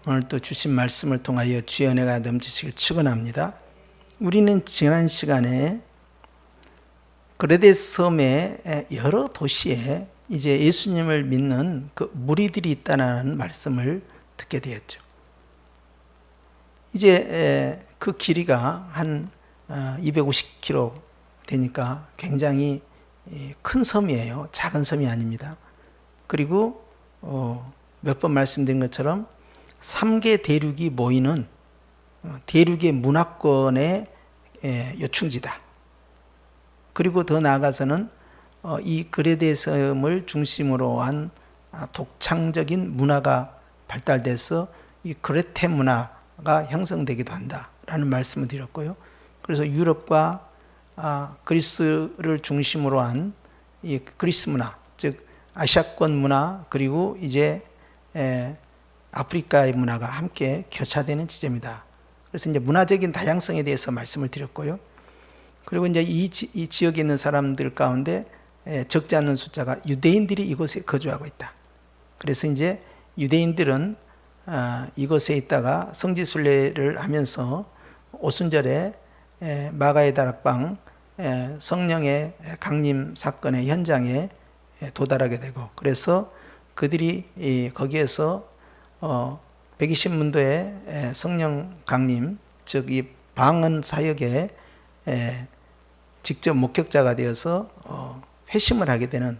오늘 또 주신 말씀을 통하여 주의 은혜가 넘치시길 축원합니다. 우리는 지난 시간에 그레데 섬의 여러 도시에 이제 예수님을 믿는 그 무리들이 있다는 말씀을 듣게 되었죠. 이제 그 길이가 한 250km 되니까 굉장히 큰 섬이에요. 작은 섬이 아닙니다. 그리고 몇 번 말씀드린 것처럼 3개 대륙이 모이는 대륙의 문화권의 요충지다. 그리고 더 나아가서는 이 그레데 섬을 중심으로 한 독창적인 문화가 발달돼서 이 그레테 문화가 형성되기도 한다라는 말씀을 드렸고요. 그래서 유럽과 그리스를 중심으로 한 이 그리스 문화, 즉 아시아권 문화, 그리고 이제 아프리카의 문화가 함께 교차되는 지점이다. 그래서 이제 문화적인 다양성에 대해서 말씀을 드렸고요. 그리고 이제 이 지역에 있는 사람들 가운데 적지 않은 숫자가 유대인들이 이곳에 거주하고 있다. 그래서 이제 유대인들은 이곳에 있다가 성지순례를 하면서 오순절에 마가의 다락방 성령의 강림 사건의 현장에 도달하게 되고, 그래서 그들이 거기에서 120문도의 성령 강림, 즉 이 방언 사역에 직접 목격자가 되어서 회심을 하게 되는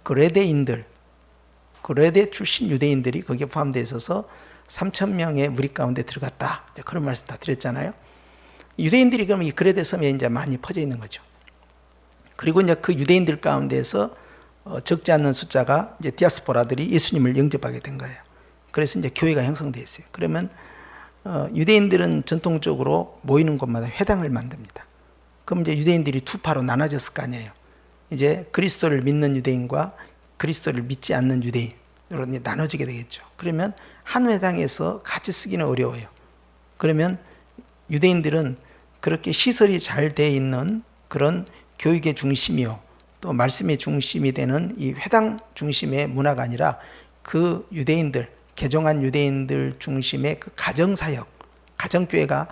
그레데인들, 그레데 출신 유대인들이 거기에 포함되어 있어서 3,000명의 무리 가운데 들어갔다. 그런 말씀 다 드렸잖아요. 유대인들이 그러면 이 그레데 섬에 이제 많이 퍼져 있는 거죠. 그리고 이제 그 유대인들 가운데서 적지 않은 숫자가 이제 디아스포라들이 예수님을 영접하게 된 거예요. 그래서 이제 교회가 형성되어 있어요. 그러면 유대인들은 전통적으로 모이는 곳마다 회당을 만듭니다. 그럼 이제 유대인들이 두 파로 나눠졌을 거 아니에요. 이제 그리스도를 믿는 유대인과 그리스도를 믿지 않는 유대인으로 이제 나눠지게 되겠죠. 그러면 한 회당에서 같이 쓰기는 어려워요. 그러면 유대인들은 그렇게 시설이 잘 되어 있는 그런 교육의 중심이요, 또 말씀의 중심이 되는 이 회당 중심의 문화가 아니라 그 유대인들, 개종한 유대인들 중심의 그 가정사역, 가정교회가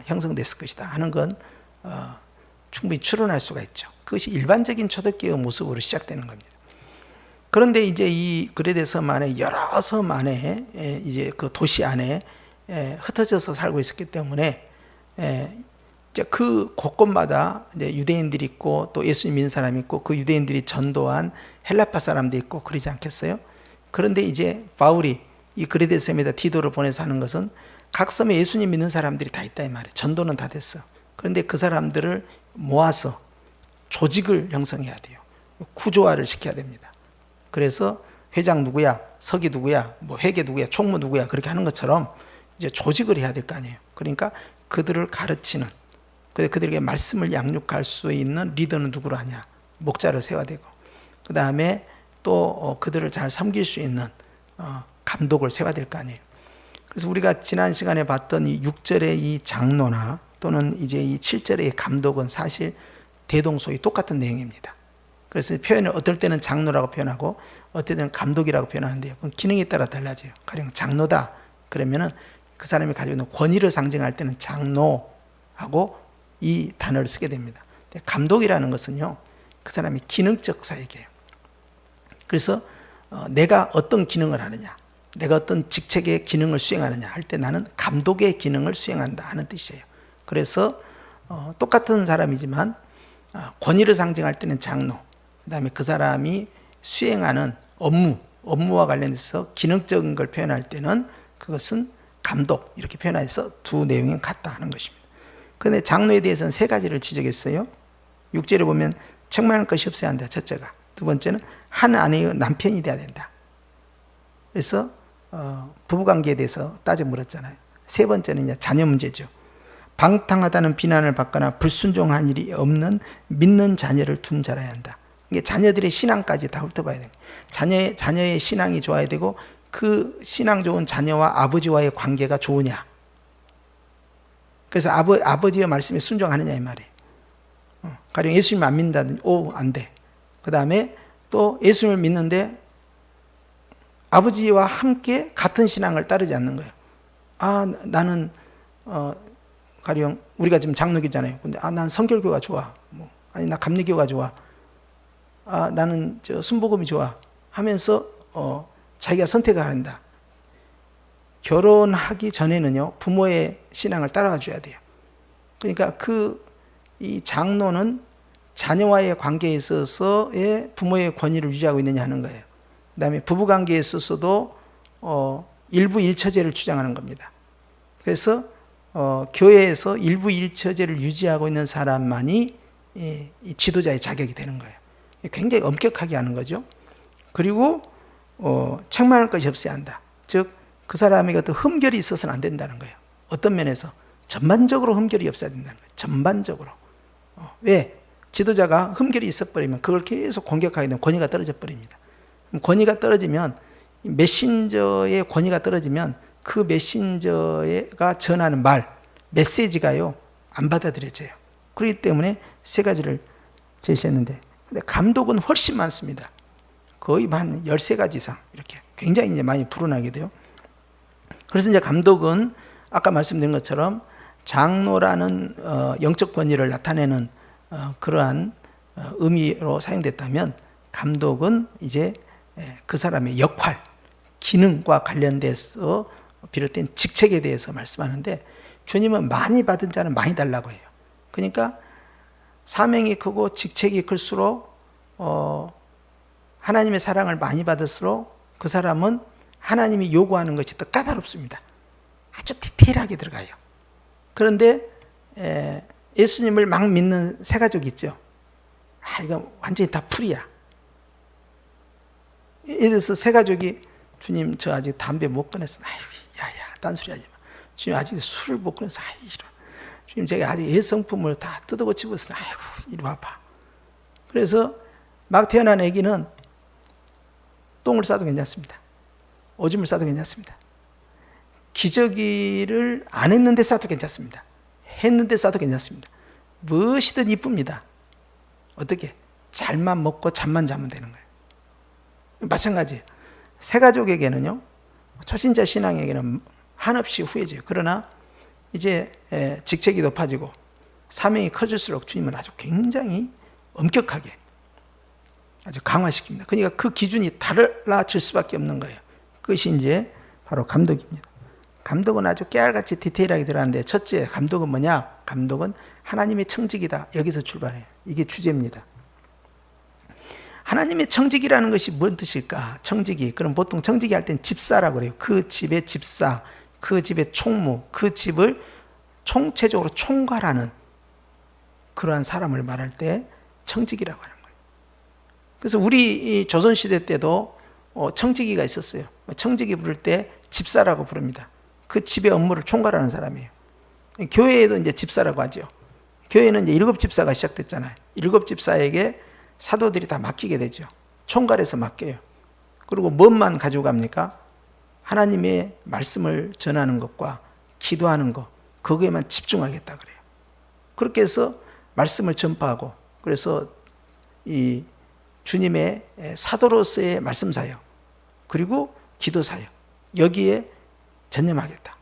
형성됐을 것이다 하는 건 충분히 추론할 수가 있죠. 그것이 일반적인 초대교회 모습으로 시작되는 겁니다. 그런데 이제 이 그레데 섬 안에 여러 섬 안에 이제 그 도시 안에 흩어져서 살고 있었기 때문에 이제 그 곳곳마다 이제 유대인들이 있고 또 예수님 믿는 사람이 있고 그 유대인들이 전도한 헬라파 사람도 있고 그러지 않겠어요? 그런데 이제 바울이 이 그레데 섬에다 디도를 보내서 하는 것은 각 섬에 예수님 믿는 사람들이 다 있다 이 말이에요. 전도는 다 됐어. 그런데 그 사람들을 모아서 조직을 형성해야 돼요. 구조화를 시켜야 됩니다. 그래서 회장 누구야, 서기 누구야, 뭐 회계 누구야, 총무 누구야, 그렇게 하는 것처럼 이제 조직을 해야 될 거 아니에요. 그러니까 그들을 가르치는, 그들에게 말씀을 양육할 수 있는 리더는 누구로 하냐, 목자를 세워야 되고, 그 다음에 또 그들을 잘 섬길 수 있는 감독을 세워야 될 거 아니에요. 그래서 우리가 지난 시간에 봤던 이 6절의 이 장로나 또는 이제 이 7절의 감독은 사실 대동소이 똑같은 내용입니다. 그래서 표현을 어떨 때는 장로라고 표현하고 어떨 때는 감독이라고 표현하는데요. 그건 기능에 따라 달라져요. 가령 장로다 그러면은 그 사람이 가지고 있는 권위를 상징할 때는 장로하고 이 단어를 쓰게 됩니다. 감독이라는 것은요, 그 사람이 기능적 사역이에요. 그래서 내가 어떤 기능을 하느냐, 내가 어떤 직책의 기능을 수행하느냐 할 때 나는 감독의 기능을 수행한다 하는 뜻이에요. 그래서 똑같은 사람이지만 권위를 상징할 때는 장로, 그 다음에 그 사람이 수행하는 업무와 관련해서 기능적인 걸 표현할 때는 그것은 감독, 이렇게 표현해서 두 내용이 같다 하는 것입니다. 그런데 장로에 대해서는 세 가지를 지적했어요. 6절에 보면 책망할 것이 없어야 한다, 첫째가. 두 번째는 한 아내의 남편이 돼야 된다. 그래서 부부관계에 대해서 따져 물었잖아요. 세 번째는 이제 자녀 문제죠. 방탕하다는 비난을 받거나 불순종한 일이 없는 믿는 자녀를 둔 자라야 한다. 이게 자녀들의 신앙까지 다 훑어봐야 돼요. 자녀의 신앙이 좋아야 되고 그 신앙 좋은 자녀와 아버지와의 관계가 좋으냐. 그래서 아버지의 말씀에 순종하느냐 이 말이에요. 가령 예수님 안 믿는다든지 안 돼. 그 다음에 또 예수님을 믿는데 아버지와 함께 같은 신앙을 따르지 않는 거예요. 나는 가령 우리가 지금 장로교잖아요. 근데 난 성결교가 좋아. 아니 나 감리교가 좋아. 나는 순복음이 좋아. 하면서 자기가 선택을 한다. 결혼하기 전에는요 부모의 신앙을 따라가 줘야 돼요. 그러니까 이 장로는 자녀와의 관계에 있어서의 부모의 권위를 유지하고 있느냐 하는 거예요. 그 다음에 부부관계에 있어서도 일부 일처제를 주장하는 겁니다. 그래서 교회에서 일부 일처제를 유지하고 있는 사람만이 이 지도자의 자격이 되는 거예요. 굉장히 엄격하게 하는 거죠. 그리고 책망할 것이 없어야 한다. 즉 그 사람에게 어떤 흠결이 있어서는 안 된다는 거예요. 어떤 면에서 전반적으로 흠결이 없어야 된다는 거예요. 전반적으로. 왜? 지도자가 흠결이 있어버리면 그걸 계속 공격하게 되면 권위가 떨어져 버립니다. 권위가 떨어지면 메신저의 권위가 떨어지면 그 메신저가 전하는 말, 메시지가요 안 받아들여져요. 그렇기 때문에 세 가지를 제시했는데, 근데 감독은 훨씬 많습니다. 거의 한 13가지 이상 이렇게 굉장히 이제 많이 불어나게 돼요. 그래서 이제 감독은 아까 말씀드린 것처럼 장로라는 영적 권위를 나타내는 그러한 의미로 사용됐다면, 감독은 이제 그 사람의 역할, 기능과 관련돼서 비롯된 직책에 대해서 말씀하는데, 주님은 많이 받은 자는 많이 달라고 해요. 그러니까 사명이 크고 직책이 클수록 하나님의 사랑을 많이 받을수록 그 사람은 하나님이 요구하는 것이 더 까다롭습니다. 아주 디테일하게 들어가요. 그런데 예수님을 막 믿는 새 가족 있죠. 이거 완전히 다 풀이야. 예를 들어서 새 가족이 주님 저 아직 담배 못 끊었어. 야야 딴소리 하지 마. 주님 아직 술을 못 끊었어. 이런. 주님 제가 아직 예성품을 다 뜯어고치고 있어. 이리 와봐. 그래서 막 태어난 아기는 똥을 싸도 괜찮습니다. 오줌을 싸도 괜찮습니다. 기저귀를 안 했는데 싸도 괜찮습니다. 했는데 싸도 괜찮습니다. 무엇이든 이쁩니다. 어떻게? 잘만 먹고 잠만 자면 되는 거예요. 마찬가지예요. 새 가족에게는요, 초신자 신앙에게는 한없이 후해져요. 그러나 이제 직책이 높아지고 사명이 커질수록 주님은 아주 굉장히 엄격하게 아주 강화시킵니다. 그러니까 그 기준이 달라질 수밖에 없는 거예요. 그것이 이제 바로 감독입니다. 감독은 아주 깨알같이 디테일하게 들어가는데, 첫째, 감독은 뭐냐? 감독은 하나님의 청직이다. 여기서 출발해요. 이게 주제입니다. 하나님의 청직이라는 것이 뭔 뜻일까? 청직이. 그럼 보통 청직이 할 땐 집사라고 그래요. 그 집의 집사, 그 집의 총무, 그 집을 총체적으로 총괄하는 그러한 사람을 말할 때 청직이라고 하는 거예요. 그래서 우리 조선시대 때도 청직이가 있었어요. 청직이 부를 때 집사라고 부릅니다. 그 집의 업무를 총괄하는 사람이에요. 교회에도 이제 집사라고 하죠. 교회는 이제 7집사가 시작됐잖아요. 7집사에게 사도들이 다 맡기게 되죠. 총괄해서 맡겨요. 그리고 뭔만 가지고 갑니까? 하나님의 말씀을 전하는 것과 기도하는 것, 거기에만 집중하겠다 그래요. 그렇게 해서 말씀을 전파하고, 그래서 이 주님의 사도로서의 말씀 사역, 그리고 기도 사역, 여기에 전념하겠다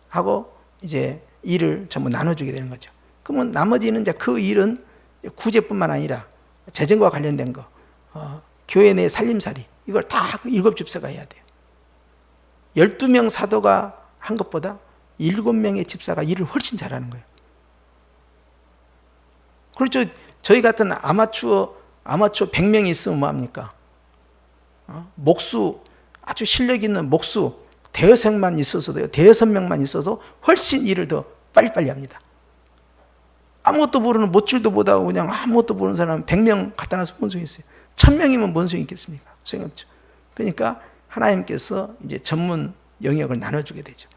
하고 이제 일을 전부 나눠주게 되는 거죠. 그러면 나머지는 이제 그 일은 구제뿐만 아니라 재정과 관련된 거, 교회 내 살림살이, 이걸 다 7집사가 해야 돼요. 12명 사도가 한 것보다 7명의 집사가 일을 훨씬 잘하는 거예요. 그렇죠. 저희 같은 아마추어 100명이 있으면 뭐합니까? 목수, 아주 실력 있는 목수 대여섯 명만 있어도 훨씬 일을 더 빨리빨리 합니다. 아무것도 모르는, 못줄도 못하고 그냥 아무것도 모르는 사람 100명 갖다 놔서 뭔 소용이 있어요? 1000명이면 뭔 소용이 있겠습니까? 소용이 없죠. 그러니까 하나님께서 이제 전문 영역을 나눠주게 되죠.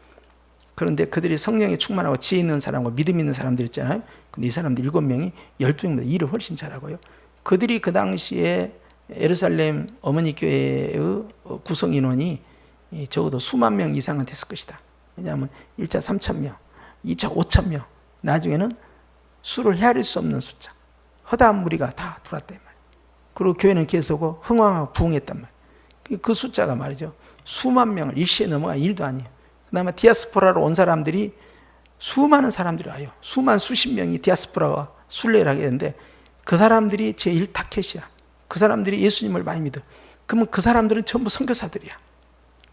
그런데 그들이 성령에 충만하고 지혜 있는 사람과 믿음 있는 사람들 있잖아요. 근데 이 사람들 7명이 12명보다 일을 훨씬 잘하고요. 그들이 그 당시에 예루살렘 어머니 교회의 구성 인원이 적어도 수만 명 이상은 됐을 것이다. 왜냐하면 1차 3,000명, 2차 5,000명, 나중에는 수를 헤아릴 수 없는 숫자, 허다한 무리가 다 들어왔단 말이에요. 그리고 교회는 계속 흥왕하고 부흥했단 말이에요. 그 숫자가 말이죠, 수만 명을 일시에 넘어간 일도 아니에요. 그다음에 디아스포라로 온 사람들이 수많은 사람들이 와요. 수십 명이 디아스포라가 순례를 하게 되는데 그 사람들이 제1 타켓이야. 그 사람들이 예수님을 많이 믿어. 그러면 그 사람들은 전부 선교사들이야.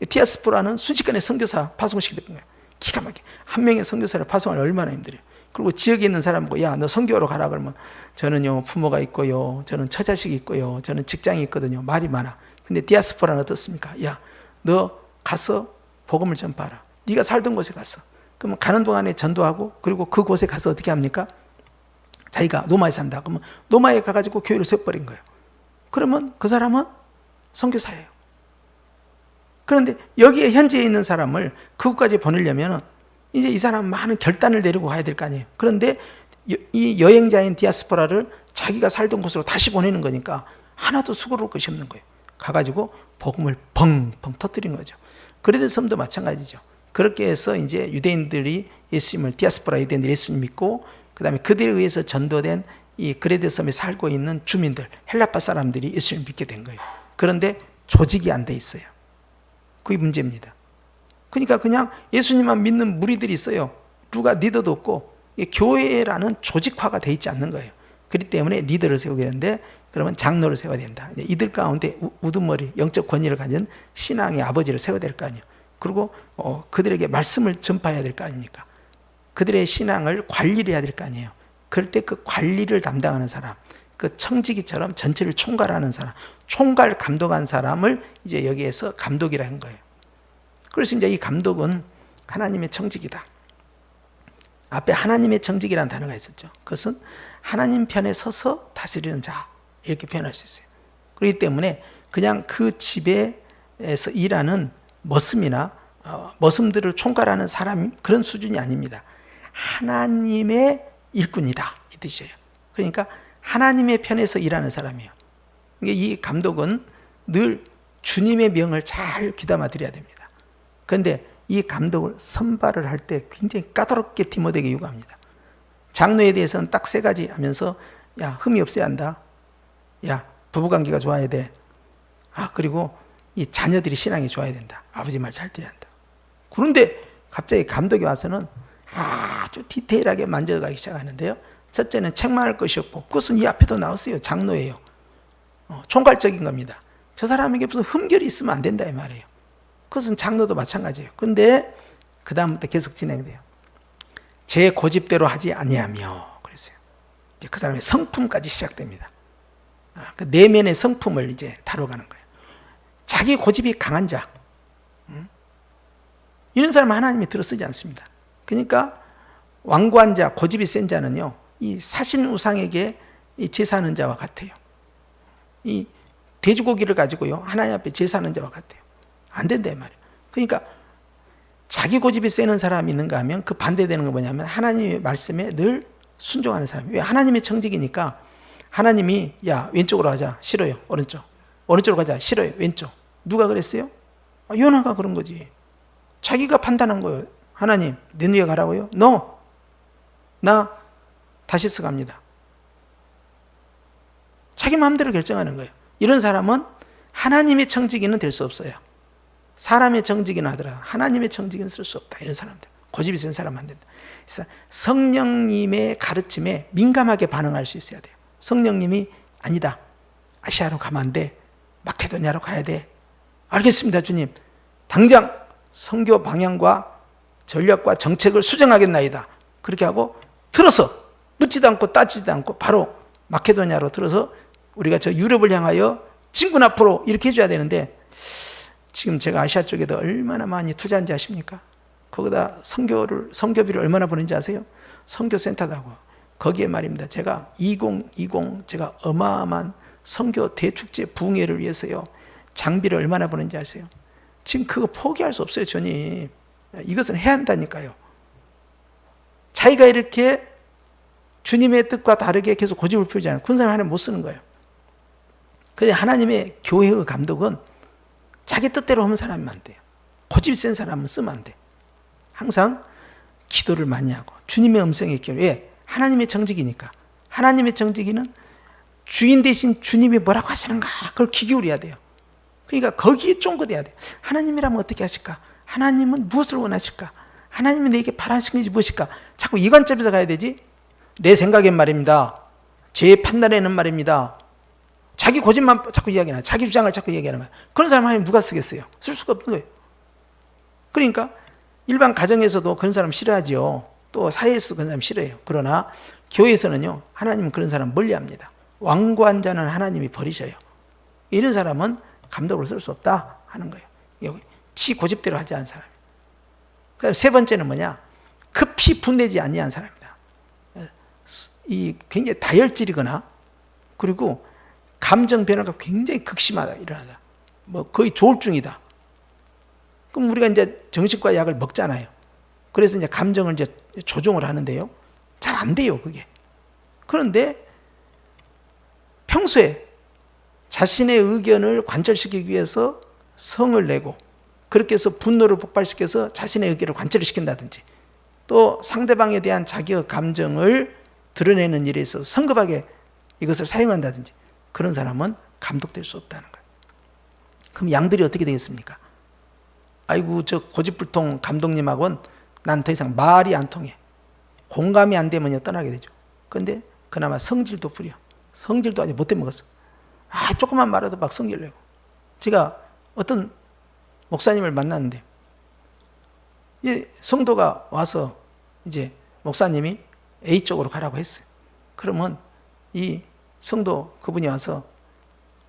디아스포라는 순식간에 선교사 파송시키게 된 거야. 기가 막히게. 한 명의 선교사를 파송하는 얼마나 힘들어요. 그리고 지역에 있는 사람 보고 야, 너 선교하러 가라 그러면 저는요 부모가 있고요, 저는 처자식이 있고요, 저는 직장이 있거든요. 말이 많아. 근데 디아스포라는 어떻습니까? 야, 너 가서 복음을 전파하라. 네가 살던 곳에 가서. 그러면 가는 동안에 전도하고 그리고 그곳에 가서 어떻게 합니까? 자기가 노마에 산다. 그러면 노마에 가가지고 교회를 세워버린 거예요. 그러면 그 사람은 선교사예요. 그런데 여기에 현지에 있는 사람을 그곳까지 보내려면 이제 이 사람 많은 결단을 내리고 가야 될 거 아니에요. 그런데 이 여행자인 디아스포라를 자기가 살던 곳으로 다시 보내는 거니까 하나도 수고로울 것이 없는 거예요. 가가지고 복음을 펑펑 터뜨린 거죠. 그레데 섬도 마찬가지죠. 그렇게 해서 이제 유대인들이 예수님을, 디아스포라 유대인들이 예수님 믿고 그 다음에 그들에 의해서 전도된 이 그레데 섬에 살고 있는 주민들, 헬라파 사람들이 예수님을 믿게 된 거예요. 그런데 조직이 안 돼 있어요. 그게 문제입니다. 그러니까 그냥 예수님만 믿는 무리들이 있어요. 누가 리더도 없고 교회라는 조직화가 돼 있지 않는 거예요. 그렇기 때문에 리더를 세우게 되는데 그러면 장로를 세워야 된다. 이들 가운데 우두머리, 영적 권위를 가진 신앙의 아버지를 세워야 될 거 아니에요. 그리고 그들에게 말씀을 전파해야 될 거 아닙니까? 그들의 신앙을 관리를 해야 될 거 아니에요. 그럴 때 그 관리를 담당하는 사람, 그 청지기처럼 전체를 총괄하는 사람, 총괄 감독한 사람을 이제 여기에서 감독이라 한 거예요. 그래서 이제 이 감독은 하나님의 청직이다. 앞에 하나님의 청직이라는 단어가 있었죠. 그것은 하나님 편에 서서 다스리는 자, 이렇게 표현할 수 있어요. 그렇기 때문에 그냥 그 집에서 일하는 머슴이나 머슴들을 총괄하는 사람, 그런 수준이 아닙니다. 하나님의 일꾼이다, 이 뜻이에요. 그러니까 하나님의 편에서 일하는 사람이에요. 이 감독은 늘 주님의 명을 잘 귀담아 드려야 됩니다. 그런데 이 감독을 선발을 할 때 굉장히 까다롭게 디모데에게 요구합니다. 장로에 대해서는 딱 3가지 하면서 야, 흠이 없어야 한다. 야, 부부관계가 좋아야 돼. 그리고 이 자녀들이 신앙이 좋아야 된다. 아버지 말 잘 들어야 한다. 그런데 갑자기 감독이 와서는 아주 디테일하게 만져가기 시작하는데요. 첫째는 책망할 것이 없고, 그것은 이 앞에도 나왔어요. 장로예요. 총괄적인 겁니다. 저 사람에게 무슨 흠결이 있으면 안 된다 이 말이에요. 그것은 장로도 마찬가지예요. 근데 그 다음부터 계속 진행돼요. 제 고집대로 하지 아니하며 그랬어요. 이제 그 사람의 성품까지 시작됩니다. 그 내면의 성품을 이제 다뤄가는 거예요. 자기 고집이 강한 자, 이런 사람은 하나님이 들어쓰지 않습니다. 그러니까 완고한 자, 고집이 센 자는요, 이 사신 우상에게 제사하는 자와 같아요. 이 돼지고기를 가지고요, 하나님 앞에 제사하는 자와 같아요. 안 된다 이 말이에요. 그러니까 자기 고집이 세는 사람이 있는가 하면 그 반대되는 건 뭐냐면 하나님의 말씀에 늘 순종하는 사람. 왜? 하나님의 청직이니까 하나님이 야, 왼쪽으로 가자. 싫어요. 오른쪽. 오른쪽으로 가자. 싫어요. 왼쪽. 누가 그랬어요? 요나가 그런 거지. 자기가 판단한 거예요. 하나님, 니느웨 가라고요? No. 나 다시스 갑니다. 자기 마음대로 결정하는 거예요. 이런 사람은 하나님의 청지기는 될 수 없어요. 사람의 청지기는 하더라. 하나님의 청지기는 쓸 수 없다. 이런 사람들. 고집이 센 사람 안 된다. 그래서 성령님의 가르침에 민감하게 반응할 수 있어야 돼요. 성령님이 아니다. 아시아로 가면 안 돼. 마케도냐로 가야 돼. 알겠습니다, 주님. 당장 선교 방향과 전략과 정책을 수정하겠나이다. 그렇게 하고 들어서 묻지도 않고 따지지도 않고 바로 마케도냐로 들어서 우리가 저 유럽을 향하여 진군 앞으로 이렇게 해줘야 되는데 지금 제가 아시아 쪽에도 얼마나 많이 투자한지 아십니까? 거기다 선교비를 얼마나 버는지 아세요? 선교센터도 하고 거기에 말입니다. 제가 2020 제가 어마어마한 선교 대축제 부흥회를 위해서요. 장비를 얼마나 버는지 아세요? 지금 그거 포기할 수 없어요, 전이. 이것은 해야 한다니까요. 자기가 이렇게 주님의 뜻과 다르게 계속 고집을 피우지 않아요. 그런 사람 하나님 못 쓰는 거예요. 근데 하나님의 교회의 감독은 자기 뜻대로 하는 사람이면 안 돼요. 고집이 센 사람은 쓰면 안 돼. 항상 기도를 많이 하고 주님의 음성에 귀를. 왜? 하나님의 정직이니까. 하나님의 정직이는 주인 대신 주님이 뭐라고 하시는가 그걸 귀 기울여야 돼요. 그러니까 거기에 쫑긋해야 돼요. 하나님이라면 어떻게 하실까? 하나님은 무엇을 원하실까? 하나님이 내게 바라시는 것이 무엇일까? 자꾸 이 관점에서 가야 되지. 내 생각엔 말입니다. 제 판단에는 말입니다. 자기 고집만 자꾸 이야기하는 거야. 자기 주장을 자꾸 얘기하는 거야. 그런 사람 하나님 누가 쓰겠어요? 쓸 수가 없는 거예요. 그러니까 일반 가정에서도 그런 사람 싫어하지요. 또 사회에서 그런 사람 싫어해요. 그러나 교회에서는요, 하나님은 그런 사람 멀리합니다. 완고한 자는 하나님이 버리셔요. 이런 사람은 감독으로 쓸 수 없다 하는 거예요. 여기 지 고집대로 하지 않은 사람. 그다음 세 번째는 뭐냐? 급히 분내지 아니한 사람이다. 이 굉장히 다혈질이거나 그리고 감정 변화가 굉장히 극심하다 일어나다. 뭐 거의 조울증이다. 그럼 우리가 이제 정신과 약을 먹잖아요. 그래서 이제 감정을 이제 조종을 하는데요. 잘 안 돼요, 그게. 그런데 평소에 자신의 의견을 관철시키기 위해서 성을 내고 그렇게 해서 분노를 폭발시켜서 자신의 의견을 관철을 시킨다든지 또 상대방에 대한 자기의 감정을 드러내는 일에 있어서 성급하게 이것을 사용한다든지 그런 사람은 감독될 수 없다는 거예요. 그럼 양들이 어떻게 되겠습니까? 아이고 저 고집불통 감독님하고는 난 더 이상 말이 안 통해. 공감이 안 되면요 떠나게 되죠. 그런데 그나마 성질도 부려. 성질도 아직 못돼 먹었어. 조금만 말해도 막 성질 내고. 제가 어떤 목사님을 만났는데 이제 성도가 와서 이제 목사님이 A 쪽으로 가라고 했어요. 그러면 이 성도 그분이 와서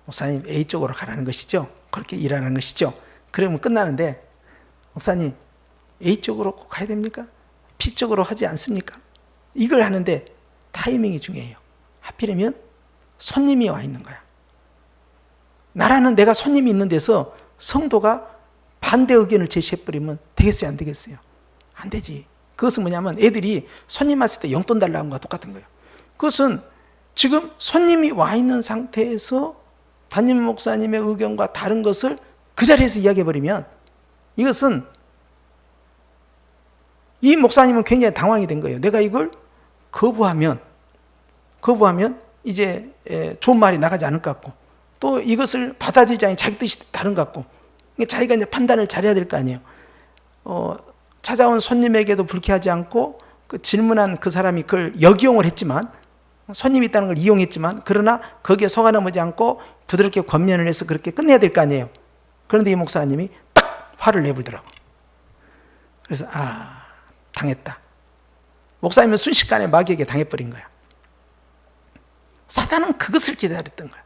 목사님 A 쪽으로 가라는 것이죠. 그렇게 일하는 것이죠. 그러면 끝나는데 목사님 A 쪽으로 꼭 가야 됩니까? B 쪽으로 하지 않습니까? 이걸 하는데 타이밍이 중요해요. 하필이면 손님이 와 있는 거야. 나라는 내가 손님이 있는 데서 성도가 반대 의견을 제시해버리면 되겠어요? 안 되겠어요? 안 되지. 그것은 뭐냐면 애들이 손님 왔을 때 용돈 달라는 거와 똑같은 거예요. 그것은 지금 손님이 와 있는 상태에서 담임 목사님의 의견과 다른 것을 그 자리에서 이야기해버리면 이것은 이 목사님은 굉장히 당황이 된 거예요. 내가 이걸 거부하면 이제 좋은 말이 나가지 않을 것 같고 또 이것을 받아들이지 않으면 자기 뜻이 다른 것 같고 자기가 이제 판단을 잘해야 될 거 아니에요. 찾아온 손님에게도 불쾌하지 않고 그 질문한 그 사람이 그걸 역이용을 했지만 손님이 있다는 걸 이용했지만 그러나 거기에 속아 넘어지 않고 부드럽게 권면을 해서 그렇게 끝내야 될 거 아니에요. 그런데 이 목사님이 딱 화를 내불더라고. 그래서 당했다. 목사님은 순식간에 마귀에게 당해버린 거야. 사단은 그것을 기다렸던 거야.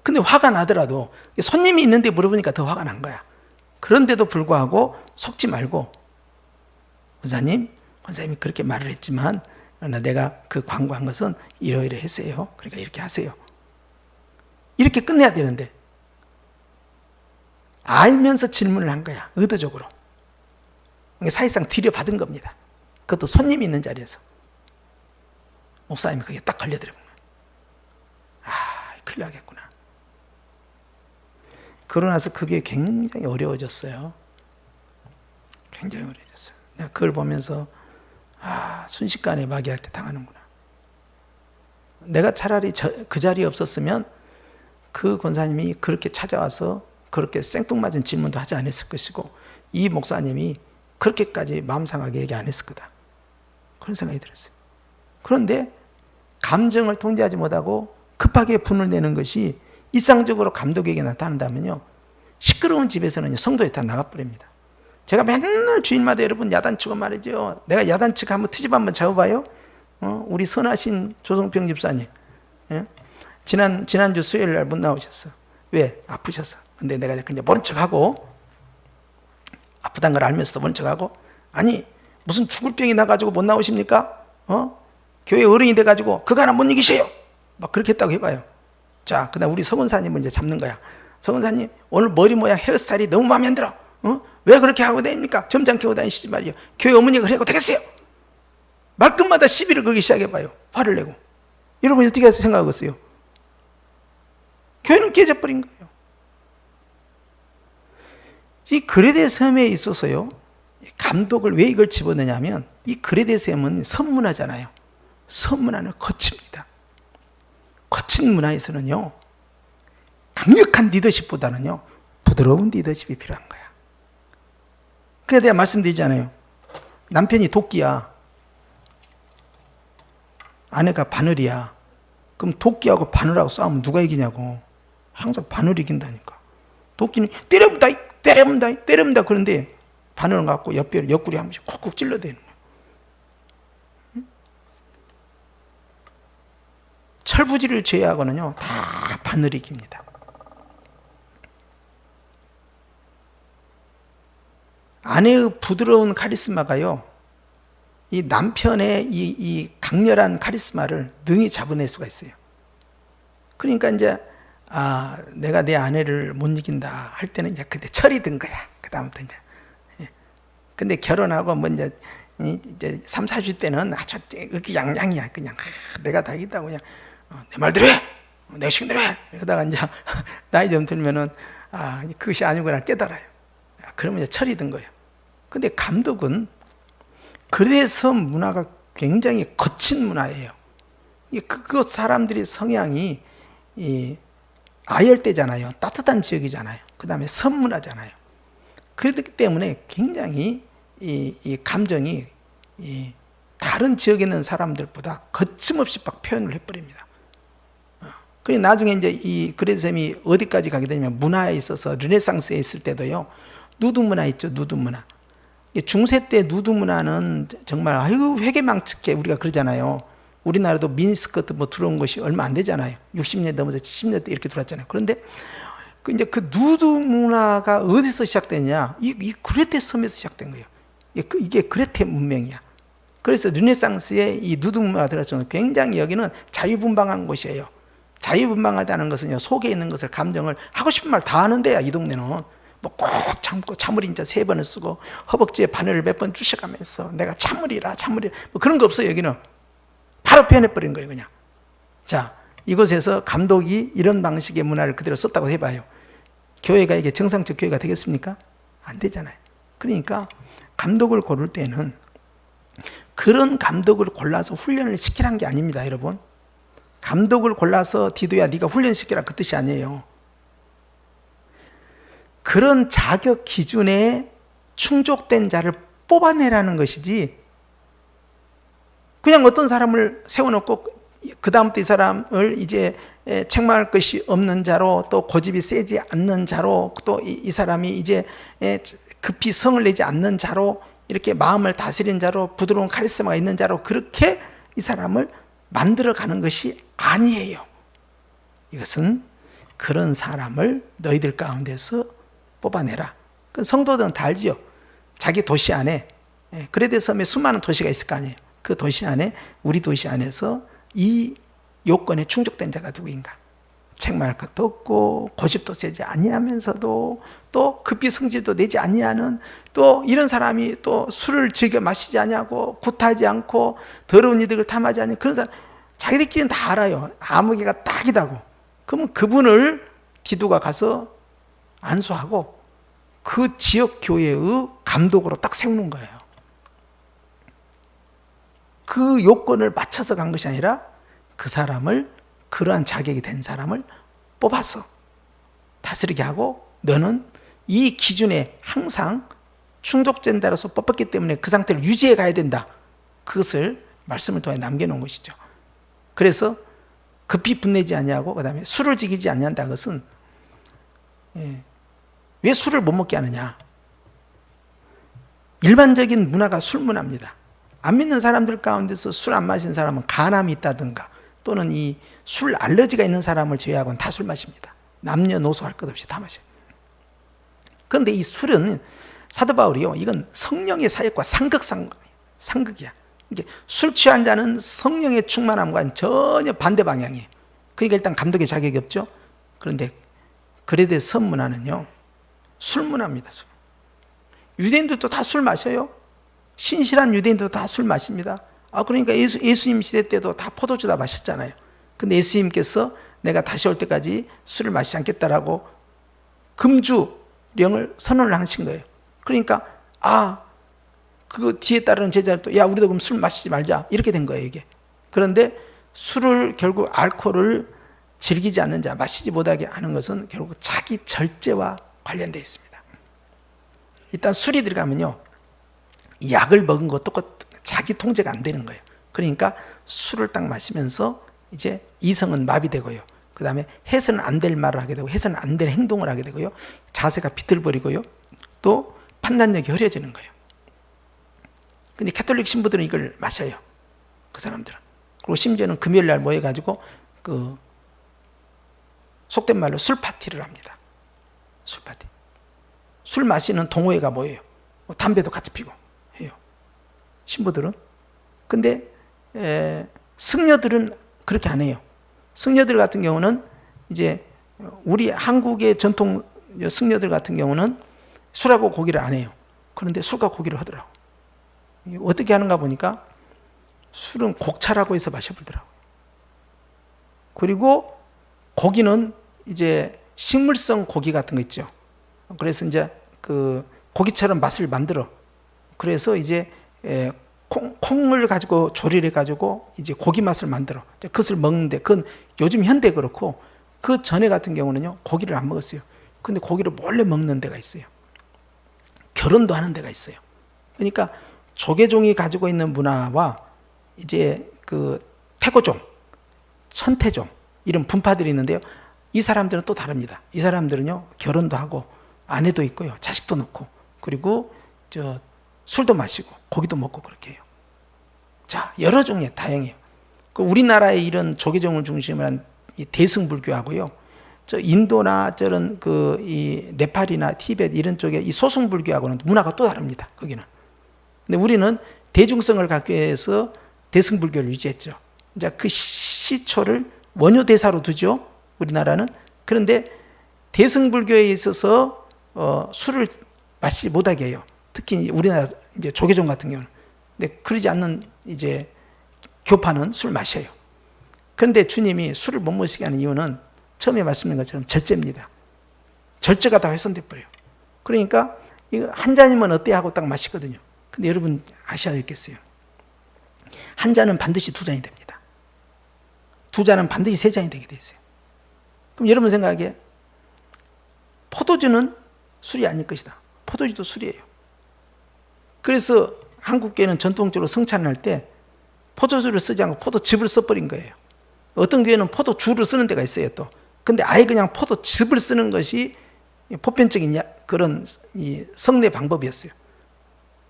근데 화가 나더라도 손님이 있는데 물어보니까 더 화가 난 거야. 그런데도 불구하고 속지 말고 권사님이 그렇게 말을 했지만 그러나 내가 그 광고한 것은 이러이러했어요. 그러니까 이렇게 하세요. 이렇게 끝내야 되는데 알면서 질문을 한 거야. 의도적으로. 사실상 들여받은 겁니다. 그것도 손님이 있는 자리에서. 목사님이 그게 딱 걸려들은 거야. 큰일 나겠구나. 그러고 나서 그게 굉장히 어려워졌어요. 굉장히 어려워졌어요. 내가 그걸 보면서 순식간에 마귀한테 당하는구나. 내가 차라리 그 자리에 없었으면 그 권사님이 그렇게 찾아와서 그렇게 생뚱맞은 질문도 하지 않았을 것이고 이 목사님이 그렇게까지 마음 상하게 얘기 안 했을 거다. 그런 생각이 들었어요. 그런데 감정을 통제하지 못하고 급하게 분을 내는 것이 일상적으로 감독에게 나타난다면요, 시끄러운 집에서는 성도에 다 나가버립니다. 제가 맨날 주일마다 여러분 야단치고 말이죠. 내가 야단치고 한번 트집 한번 잡아봐요. 우리 선하신 조성평 집사님, 예? 지난주 수요일 날 못 나오셨어. 왜? 아프셔서. 근데 내가 그냥 모른 척하고, 아프단 걸 알면서도 모른 척하고, 아니 무슨 죽을 병이 나가지고 못 나오십니까? 교회 어른이 돼가지고 그거 하나 못 이기셔요. 막 그렇게 했다고 해봐요. 자, 그다음 우리 서문사님을 이제 잡는 거야. 서문사님, 오늘 머리 모양 헤어스타일이 너무 마음에 안 들어. 왜 그렇게 하고 다닙니까? 점잖게 하고 다니시지 말이요. 교회 어머니가 그래도 되겠어요. 말끝마다 시비를 걸기 시작해봐요. 화를 내고. 여러분 어떻게 생각하겠어요? 교회는 깨져버린 거예요. 이 그레데 섬에 있어서요, 감독을 왜 이걸 집어넣냐면, 이 그레데 섬은 섬문화잖아요. 섬문화는 거칩니다. 거친 문화에서는요, 강력한 리더십보다는요, 부드러운 리더십이 필요한 거야. 그래 내가 말씀드리잖아요. 남편이 도끼야, 아내가 바늘이야. 그럼 도끼하고 바늘하고 싸우면 누가 이기냐고. 항상 바늘이 이긴다니까. 도끼는 때려본다, 때려본다, 때려본다 그런데 바늘을 갖고 옆구리 한 번씩 쿡쿡 찔러대는 거예요. 철부지를 제외하고는요 다 바늘이 이깁니다. 아내의 부드러운 카리스마가요, 이 남편의 이 강렬한 카리스마를 능히 잡아낼 수가 있어요. 그러니까 이제 내가 내 아내를 못 이긴다 할 때는 이제 그때 철이 든 거야. 그 다음부터 이제. 근데 결혼하고 뭐 이제 3, 40대는 아주 양양이야. 그냥 내가 다 이긴다고 그냥 내 말대로 해, 내 시간대로 해. 그러다가 이제 나이 좀 들면은 그것이 아니구나 깨달아요. 그러면 이제 철이 든 거예요. 근데 감독은 그래서 문화가 굉장히 거친 문화예요. 그 사람들의 성향이 아열대잖아요. 따뜻한 지역이잖아요. 그 다음에 섬문화잖아요. 그렇기 때문에 굉장히 이 감정이 다른 지역에 있는 사람들보다 거침없이 막 표현을 해버립니다. 그리고 나중에 이제 이 그레셈이 어디까지 가게 되냐면 문화에 있어서 르네상스에 있을 때도요, 누드 문화 있죠, 누드 문화. 중세 때 누드 문화는 정말 회개망측해 우리가 그러잖아요. 우리나라도 미니스커트 뭐 들어온 것이 얼마 안 되잖아요. 60년 넘어서 70년대 이렇게 들어왔잖아요. 그런데 이제 그 누드 문화가 어디서 시작됐냐? 이 그레테 섬에서 시작된 거예요. 이게 그레테 문명이야. 그래서 르네상스에 이 누드 문화가 들어왔죠. 굉장히 여기는 자유분방한 곳이에요. 자유분방하다는 것은요, 속에 있는 것을 감정을 하고 싶은 말 다 하는 데야. 이 동네는 뭐 꼭 참고 참을 인자 3번을 쓰고 허벅지에 바늘을 몇 번 주셔가면서 내가 참으리라 뭐 그런 거 없어요. 여기는 바로 표현해버린 거예요. 그냥. 자, 이곳에서 감독이 이런 방식의 문화를 그대로 썼다고 해봐요. 교회가 이게 정상적 교회가 되겠습니까? 안 되잖아요. 그러니까 감독을 고를 때는 그런 감독을 골라서 훈련을 시키라는 게 아닙니다. 여러분, 감독을 골라서 디도야 네가 훈련시키라 그 뜻이 아니에요. 그런 자격 기준에 충족된 자를 뽑아내라는 것이지, 그냥 어떤 사람을 세워놓고 그 다음부터 이 사람을 이제 책망할 것이 없는 자로, 또 고집이 세지 않는 자로, 또 이 사람이 이제 급히 성을 내지 않는 자로, 이렇게 마음을 다스리는 자로, 부드러운 카리스마가 있는 자로 그렇게 이 사람을 만들어가는 것이 아니에요. 이것은 그런 사람을 너희들 가운데서 뽑아내라. 그 성도들은 다 알지요. 자기 도시 안에, 그레데 섬에 수많은 도시가 있을 거 아니에요. 그 도시 안에, 우리 도시 안에서 이 요건에 충족된 자가 누구인가? 책망할 것도 없고 고집도 세지 아니하면서도 또 급히 성질도 내지 아니하는, 또 이런 사람이 또 술을 즐겨 마시지 아니하고 굿하지 않고 더러운 이들을 탐하지 않는 그런 사람, 자기들끼리는 다 알아요. 아무개가 딱이다고. 그러면 그분을 디도가 가서 안수하고 그 지역 교회의 감독으로 딱 세우는 거예요. 그 요건을 맞춰서 간 것이 아니라 그 사람을, 그러한 자격이 된 사람을 뽑아서 다스리게 하고, 너는 이 기준에 항상 충족된다라서 뽑았기 때문에 그 상태를 유지해 가야 된다. 그것을 말씀을 통해 남겨놓은 것이죠. 그래서 급히 분내지 아니하고 그 다음에 술을 즐기지 아니한다. 것은 왜 술을 못 먹게 하느냐? 일반적인 문화가 술 문화입니다. 안 믿는 사람들 가운데서 술 안 마시는 사람은 간암이 있다든가 또는 이 술 알러지가 있는 사람을 제외하고는 다 술 마십니다. 남녀노소 할 것 없이 다 마셔요. 그런데 이 술은 사도 바울이요, 이건 성령의 사역과 상극이야. 이게 술 취한 자는 성령의 충만함과는 전혀 반대 방향이에요. 그러니까 일단 감독의 자격이 없죠. 그런데 그레데 섬 문화는요, 술 문화입니다. 술. 유대인들도 다 술 마셔요. 신실한 유대인도 다 술 마십니다. 그러니까 예수님 시대 때도 다 포도주 다 마셨잖아요. 근데 예수님께서 내가 다시 올 때까지 술을 마시지 않겠다라고 금주령을 선언을 하신 거예요. 그러니까 그 뒤에 따르는 제자들도 야, 우리도 그럼 술 마시지 말자 이렇게 된 거예요, 이게. 그런데 술을 결국 알코올을 즐기지 않는 자, 마시지 못하게 하는 것은 결국 자기 절제와 관련되어 있습니다. 일단 술이 들어가면요, 약을 먹은 것도 자기 통제가 안 되는 거예요. 그러니까 술을 딱 마시면서 이제 이성은 마비되고요. 그 다음에 해서는 안 될 말을 하게 되고 해서는 안 될 행동을 하게 되고요. 자세가 비틀거리고요. 또 판단력이 흐려지는 거예요. 근데 캐톨릭 신부들은 이걸 마셔요. 그 사람들은. 그리고 심지어는 금요일 날 모여가지고 그 속된 말로 술 파티를 합니다. 술 파티. 술 마시는 동호회가 모여요. 담배도 같이 피고 해요. 신부들은. 근데 승려들은 그렇게 안 해요. 승려들 같은 경우는 이제 우리 한국의 전통 승려들 같은 경우는 술하고 고기를 안 해요. 그런데 술과 고기를 하더라고. 어떻게 하는가 보니까 술은 곡차라고 해서 마셔보더라고. 그리고 고기는 이제 식물성 고기 같은 거 있죠. 그래서 이제 그 고기처럼 맛을 만들어. 그래서 이제 콩을 가지고 조리를 해가지고 이제 고기 맛을 만들어. 그것을 먹는데 그건 요즘 현대 그렇고 그 전에 같은 경우는요 고기를 안 먹었어요. 근데 고기를 몰래 먹는 데가 있어요. 결혼도 하는 데가 있어요. 그러니까 조계종이 가지고 있는 문화와 이제 그 태고종, 천태종 이런 분파들이 있는데요. 이 사람들은 또 다릅니다. 이 사람들은요 결혼도 하고 아내도 있고요, 자식도 놓고 그리고 술도 마시고 고기도 먹고 그렇게 해요. 자, 여러 종의 다양해요. 그 우리나라의 이런 조계종을 중심으로 한 이 대승불교하고요, 저 인도나 저런 그 이 네팔이나 티베트 이런 쪽에 이 소승불교하고는 문화가 또 다릅니다. 거기는. 근데 우리는 대중성을 갖기 위해서 대승불교를 유지했죠. 이제 그 시초를 원효 대사로 두죠. 우리나라는. 그런데 대승불교에 있어서 술을 마시지 못하게 해요. 특히 우리나라 이제 조계종 같은 경우는. 근데 그러지 않는 이제 교파는 술 마셔요. 그런데 주님이 술을 못 마시게 하는 이유는 처음에 말씀드린 것처럼 절제입니다. 절제가 다 훼손돼 버려요. 그러니까 이거 한 잔이면 어때 하고 딱 마시거든요. 근데 여러분 아셔야 되겠어요. 한 잔은 반드시 두 잔이 됩니다. 두 잔은 반드시 세 잔이 되게 돼 있어요. 그럼 여러분 생각에 포도주는 술이 아닐 것이다. 포도주도 술이에요. 그래서 한국교회는 전통적으로 성찬을 할 때 포도주를 쓰지 않고 포도즙을 써버린 거예요. 어떤 교회는 포도주를 쓰는 데가 있어요 또. 근데 아예 그냥 포도즙을 쓰는 것이 보편적인 그런 이 성례 방법이었어요.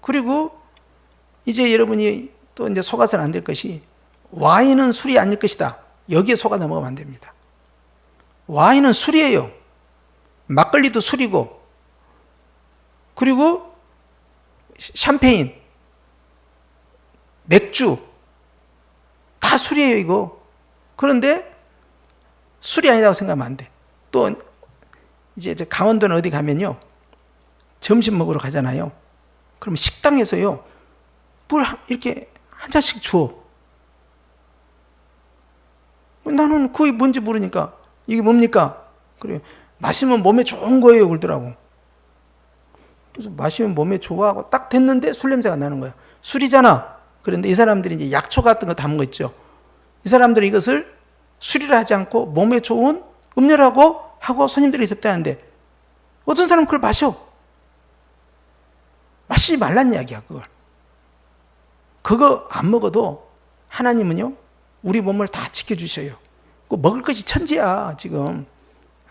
그리고 이제 여러분이 또 이제 속아서는 안 될 것이 와인은 술이 아닐 것이다. 여기에 속아 넘어가면 안 됩니다. 와인은 술이에요. 막걸리도 술이고, 그리고 샴페인, 맥주 다 술이에요 이거. 그런데 술이 아니라고 생각하면 안 돼. 또 이제 강원도는 어디 가면요 점심 먹으러 가잖아요. 그럼 식당에서요 물 이렇게 한 잔씩 줘. 나는 그게 뭔지 모르니까 이게 뭡니까? 그래 마시면 몸에 좋은 거예요 그러더라고. 그래서 마시면 몸에 좋아하고 딱 됐는데 술 냄새가 나는 거야. 술이잖아. 그런데 이 사람들이 이제 약초 같은 거 담은 거 있죠. 이 사람들이 이것을 술이라 하지 않고 몸에 좋은 음료라고 하고 손님들이 접대하는데 어떤 사람은 그걸 마셔. 마시지 말란 이야기야 그걸. 그거 안 먹어도 하나님은요 우리 몸을 다 지켜주셔요. 그 먹을 것이 천지야 지금.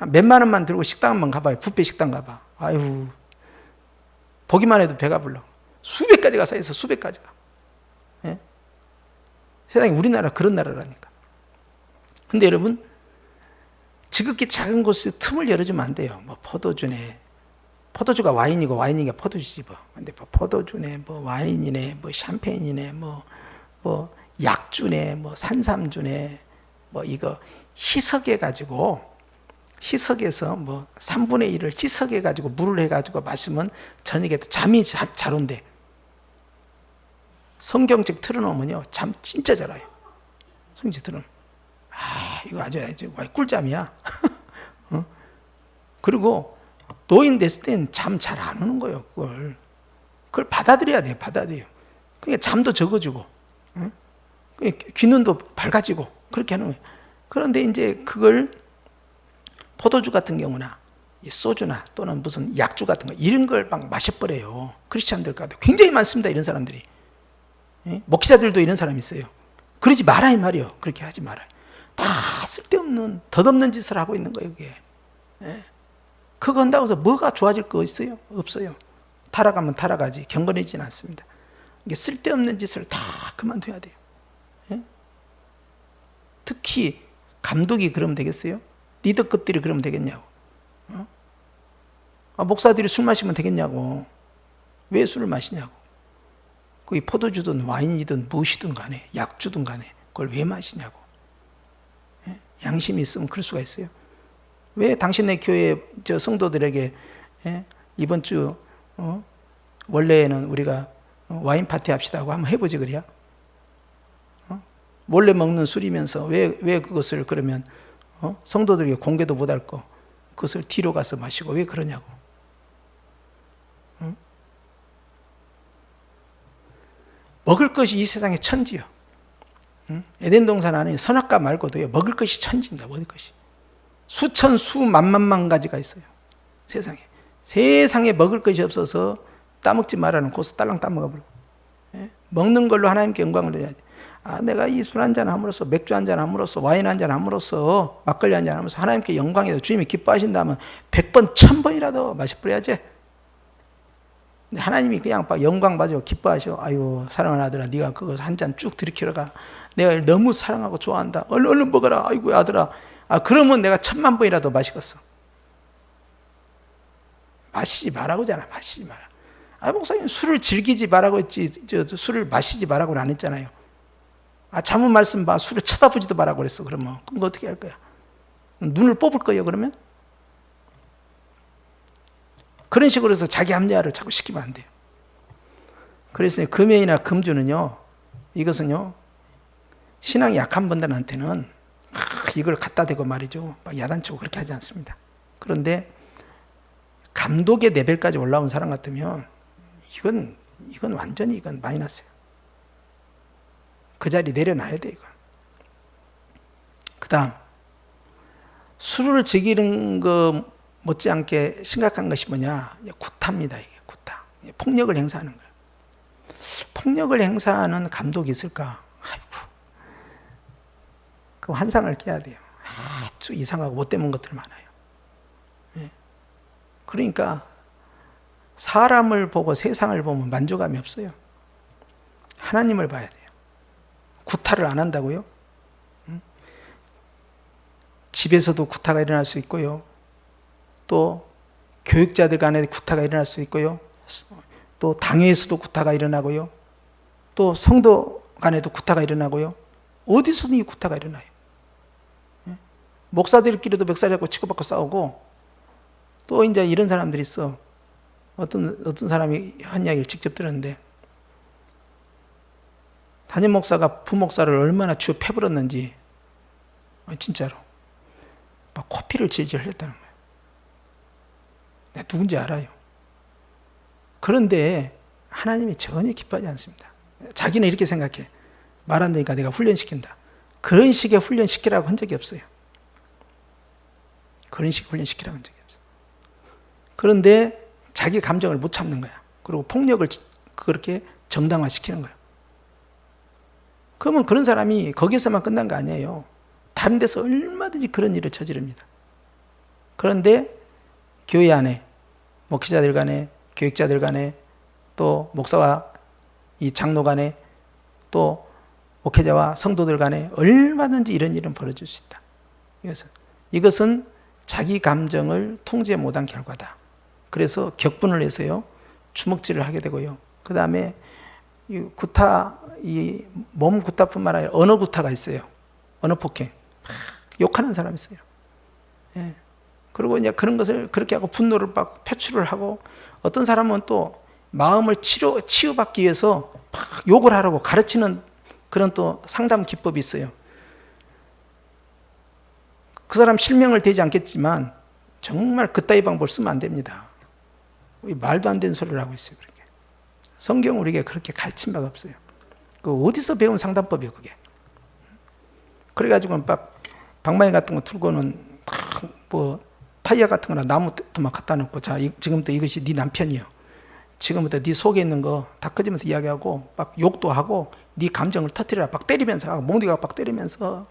몇만 원만 들고 식당 한번 가봐요. 뷔페 식당 가봐. 아유 보기만 해도 배가 불러. 수백 가지가 쌓여서 수백 가지가. 예? 세상에 우리나라 그런 나라라니까. 근데 여러분 지극히 작은 곳에 틈을 열어주면 안 돼요. 뭐 포도주네, 포도주가 와인이고 와인이가 포도주지 뭐. 근데 뭐 포도주네, 뭐 와인이네, 뭐 샴페인이네, 뭐 약주네, 뭐 산삼주네, 뭐 이거 희석해 가지고 희석해서 뭐 3분의 1을 희석해 가지고 물을 해 가지고 마시면 저녁에 잠이 잘 온대. 성경책 틀어놓으면요 잠 진짜 잘 와요. 성경책 틀어놓으면. 이거 아주 꿀잠이야. 어? 그리고 노인 됐을 땐 잠 잘 안 오는 거예요. 그걸 받아들여야 돼요. 받아들여. 그러니까 잠도 적어주고, 어? 귀눈도 밝아지고 그렇게 하는 거예요. 그런데 이제 그걸 포도주 같은 경우나 이 소주나 또는 무슨 약주 같은 거 이런 걸 막 마셔버려요. 크리스찬들 가운데 굉장히 많습니다. 이런 사람들이. 예? 목사들도 이런 사람이 있어요. 그러지 말아야 말이요. 그렇게 하지 말아요. 다 쓸데없는 덧없는 짓을 하고 있는 거예요. 그게. 예? 그거 한다고 해서 뭐가 좋아질 거 있어요? 없어요. 타락하면 타락하지 경건해지는 않습니다. 이게 쓸데없는 짓을 다 그만둬야 돼요. 예? 특히 감독이 그러면 되겠어요? 리더급들이 그러면 되겠냐고. 목사들이 술 마시면 되겠냐고. 왜 술을 마시냐고. 그게 포도주든 와인이든 무엇이든 간에 약주든 간에 그걸 왜 마시냐고. 예? 양심이 있으면 그럴 수가 있어요. 왜 당신네 교회 저 성도들에게 예? 이번 주 원래는 우리가 와인 파티 합시다 하고 한번 해보지 그래요? 몰래 먹는 술이면서 왜 그것을 그러면 성도들에게 공개도 못할 거 그것을 뒤로 가서 마시고 왜 그러냐고. 먹을 것이 이 세상의 천지요. 에덴 동산 안에 선악과 말고도요 먹을 것이 천지입니다. 먹을 것이 수천 수만만 가지가 있어요. 세상에 먹을 것이 없어서 따먹지 말라는 고서 딸랑 따먹어버리고. 예? 먹는 걸로 하나님께 영광을 드려야지. 내가 이 술 한잔 함으로써 맥주 한잔 함으로써 와인 한잔 함으로써 막걸리 한잔 하면서 하나님께 영광이 돼 주님이 기뻐하신다면 100번 1000번이라도 마셔버려야지. 근데 하나님이 그냥 막 영광 받으시고 기뻐하셔. 아유 사랑하는 아들아 네가 그거 한 잔 쭉 들이키러가. 내가 너무 사랑하고 좋아한다. 얼른 먹어라. 아이고 아들아. 그러면 내가 1000만 번이라도 마시겠어. 마시지 말라고잖아. 마시지 마라. 목사님 술을 즐기지 말라고 했지 술을 마시지 말라고는 안 했잖아요. 자문 말씀 봐. 술을 쳐다보지도 말라고 그랬어. 그러면 그럼 어떻게 할 거야? 눈을 뽑을 거예요 그러면? 그런 식으로 해서 자기 합리화를 자꾸 시키면 안 돼요. 그래서 금연이나 금주는요 이것은요 신앙이 약한 분들한테는 이걸 갖다 대고 말이죠 막 야단치고 그렇게 하지 않습니다. 그런데 감독의 레벨까지 올라온 사람 같으면 이건 완전히 이건 마이너스예요. 그 자리 내려놔야 돼 이건. 그 다음 술을 즐기는 거 못지않게 심각한 것이 뭐냐? 구타입니다. 이게 구타. 폭력을 행사하는 거예요. 폭력을 행사하는 감독이 있을까? 아이고. 그 환상을 깨야 돼요. 아주 이상하고 못되는 것들 많아요. 예. 그러니까 사람을 보고 세상을 보면 만족감이 없어요. 하나님을 봐야 돼요. 구타를 안 한다고요? 집에서도 구타가 일어날 수 있고요. 또 교육자들 간에 구타가 일어날 수 있고요. 또 당회에서도 구타가 일어나고요. 또 성도 간에도 구타가 일어나고요. 어디서든 이 구타가 일어나요. 목사들끼리도 멱살 잡고 치고받고 싸우고 또 이제 이런 사람들이 있어. 어떤 사람이 한 이야기를 직접 들었는데 담임 목사가 부목사를 얼마나 쥐어 패버렸는지 진짜로 막 코피를 질질 흘렸다는 거예요. 내가 누군지 알아요. 그런데 하나님이 전혀 기뻐하지 않습니다. 자기는 이렇게 생각해. 말 안 되니까 내가 훈련시킨다. 그런 식의 훈련시키라고 한 적이 없어요. 그런 식의 훈련시키라고 한 적이 없어요. 그런데 자기 감정을 못 참는 거야. 그리고 폭력을 그렇게 정당화시키는 거야. 그러면 그런 사람이 거기서만 끝난 거 아니에요. 다른 데서 얼마든지 그런 일을 저지릅니다. 그런데 교회 안에 목회자들 간에 교육자들 간에 또 목사와 이 장로 간에 또 목회자와 성도들 간에 얼마든지 이런 일은 벌어질 수 있다. 이것은 자기 감정을 통제 못한 결과다. 그래서 격분을 해서요 주먹질을 하게 되고요. 그 다음에 이 몸 구타뿐만 아니라 언어 구타가 있어요. 언어 폭행. 욕하는 사람이 있어요. 예. 그리고 이제 그런 것을 그렇게 하고 분노를 막 표출을 하고 어떤 사람은 또 마음을 치유받기 위해서 막 욕을 하라고 가르치는 그런 또 상담 기법이 있어요. 그 사람 실명을 대지 않겠지만 정말 그따위 방법을 쓰면 안 됩니다. 말도 안 되는 소리를 하고 있어요. 그렇게. 성경 우리에게 그렇게 가르친 바가 없어요. 그 어디서 배운 상담법이에요, 그게. 그래가지고 막 방망이 같은 거 틀고는 다 타이어 같은 거나 나무도 막 갖다 놓고, 자, 지금부터 이것이 네 남편이요. 지금부터 네 속에 있는 거 다 끄집어서 이야기하고 막 욕도 하고 네 감정을 터뜨려라. 막 때리면서, 몽둥이가 막 때리면서,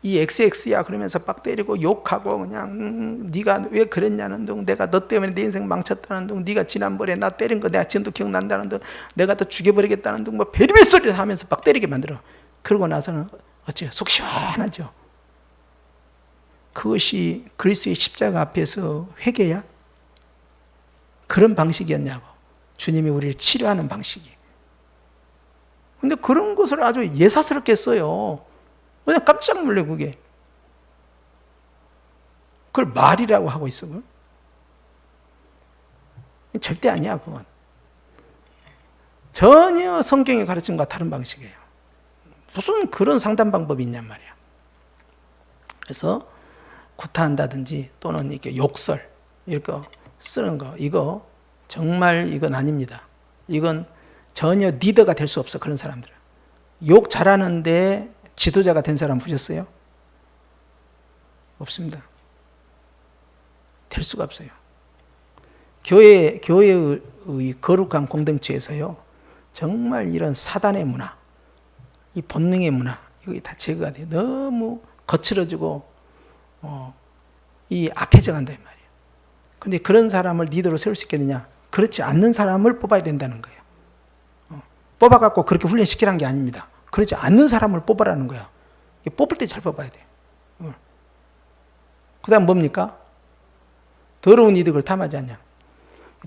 이 XX야 그러면서 막 때리고 욕하고, 그냥 네가 왜 그랬냐는 둥, 내가 너 때문에 내 인생 망쳤다는 둥, 네가 지난번에 나 때린 거 내가 지금도 기억난다는 둥, 내가 더 죽여버리겠다는 둥, 뭐 별별 소리를 하면서 막 때리게 만들어. 그러고 나서는 어째요? 속 시원하죠. 그것이 그리스도의 십자가 앞에서 회개야? 그런 방식이었냐고. 주님이 우리를 치료하는 방식이. 근데 그런 것을 아주 예사스럽게 써요. 그냥 깜짝 놀래, 그게. 그걸 말이라고 하고 있어, 그걸? 절대 아니야, 그건. 전혀 성경의 가르침과 다른 방식이에요. 무슨 그런 상담 방법이 있냔 말이야. 그래서 구타한다든지 또는 이렇게 욕설, 이렇게 쓰는 거, 이거 정말 이건 아닙니다. 이건 전혀 리더가 될 수 없어, 그런 사람들은. 욕 잘하는데 지도자가 된 사람 보셨어요? 없습니다. 될 수가 없어요. 교회의 거룩한 공동체에서요, 정말 이런 사단의 문화, 이 본능의 문화, 이게 다 제거가 돼요. 너무 거칠어지고, 이 악해져 간단 말이에요. 근데 그런 사람을 리더로 세울 수 있겠느냐? 그렇지 않는 사람을 뽑아야 된다는 거예요. 뽑아갖고 그렇게 훈련시키라는 게 아닙니다. 그렇지 않는 사람을 뽑으라는 거야. 뽑을 때 잘 뽑아야 돼. 그 다음 뭡니까? 더러운 이득을 탐하지 않냐.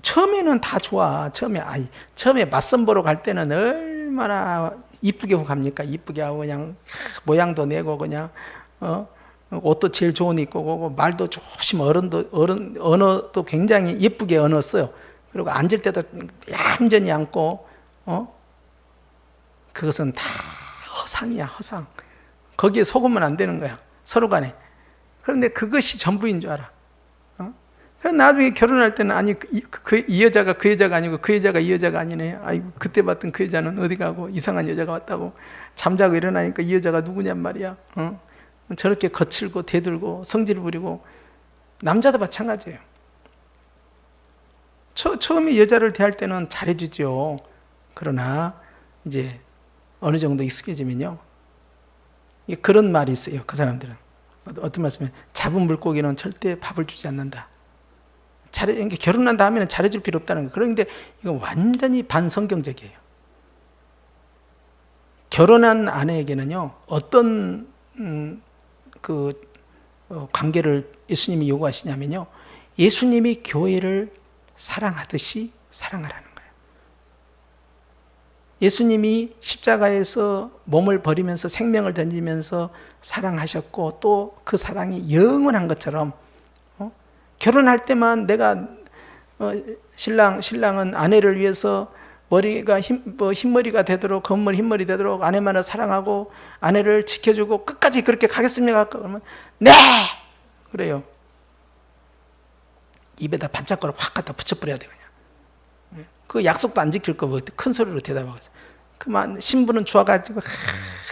처음에는 다 좋아. 처음에 맞선 보러 갈 때는 얼마나 이쁘게 갑니까? 이쁘게 하고 그냥 모양도 내고 그냥 옷도 제일 좋은 거 입고 오고 말도 조심 언어도 굉장히 예쁘게 언었어요. 그리고 앉을 때도 얌전히 앉고 그것은 다 허상이야, 허상. 거기에 속으면 안 되는 거야, 서로 간에. 그런데 그것이 전부인 줄 알아. 그래서 나중에 결혼할 때는 아니 이 여자가 그 여자가 아니고 그 여자가 이 여자가 아니네. 아이고 그때 봤던 그 여자는 어디 가고 이상한 여자가 왔다고. 잠자고 일어나니까 이 여자가 누구냔 말이야. 저렇게 거칠고 대들고 성질 부리고. 남자도 마찬가지예요. 처음에 여자를 대할 때는 잘해주죠. 그러나 이제 어느 정도 익숙해지면요, 그런 말이 있어요. 그 사람들은 어떤 말씀이면 잡은 물고기는 절대 밥을 주지 않는다. 결혼한 다음에는 잘해줄 필요 없다는 거예요. 그런데 이건 완전히 반성경적이에요. 결혼한 아내에게는요, 어떤 관계를 예수님이 요구하시냐면요, 예수님이 교회를 사랑하듯이 사랑하라는 거예요. 예수님이 십자가에서 몸을 버리면서 생명을 던지면서 사랑하셨고 또 그 사랑이 영원한 것처럼 결혼할 때만 내가 신랑은 아내를 위해서 머리가 흰머리가 되도록 검머리 흰머리 되도록 아내만을 사랑하고 아내를 지켜주고 끝까지 그렇게 가겠습니까? 그러면 네! 그래요. 입에다 반짝거려 확 갖다 붙여버려야 돼, 그냥. 그 약속도 안 지킬 거 뭐 큰 소리로 대답하겠어. 그만 신부는 좋아가지고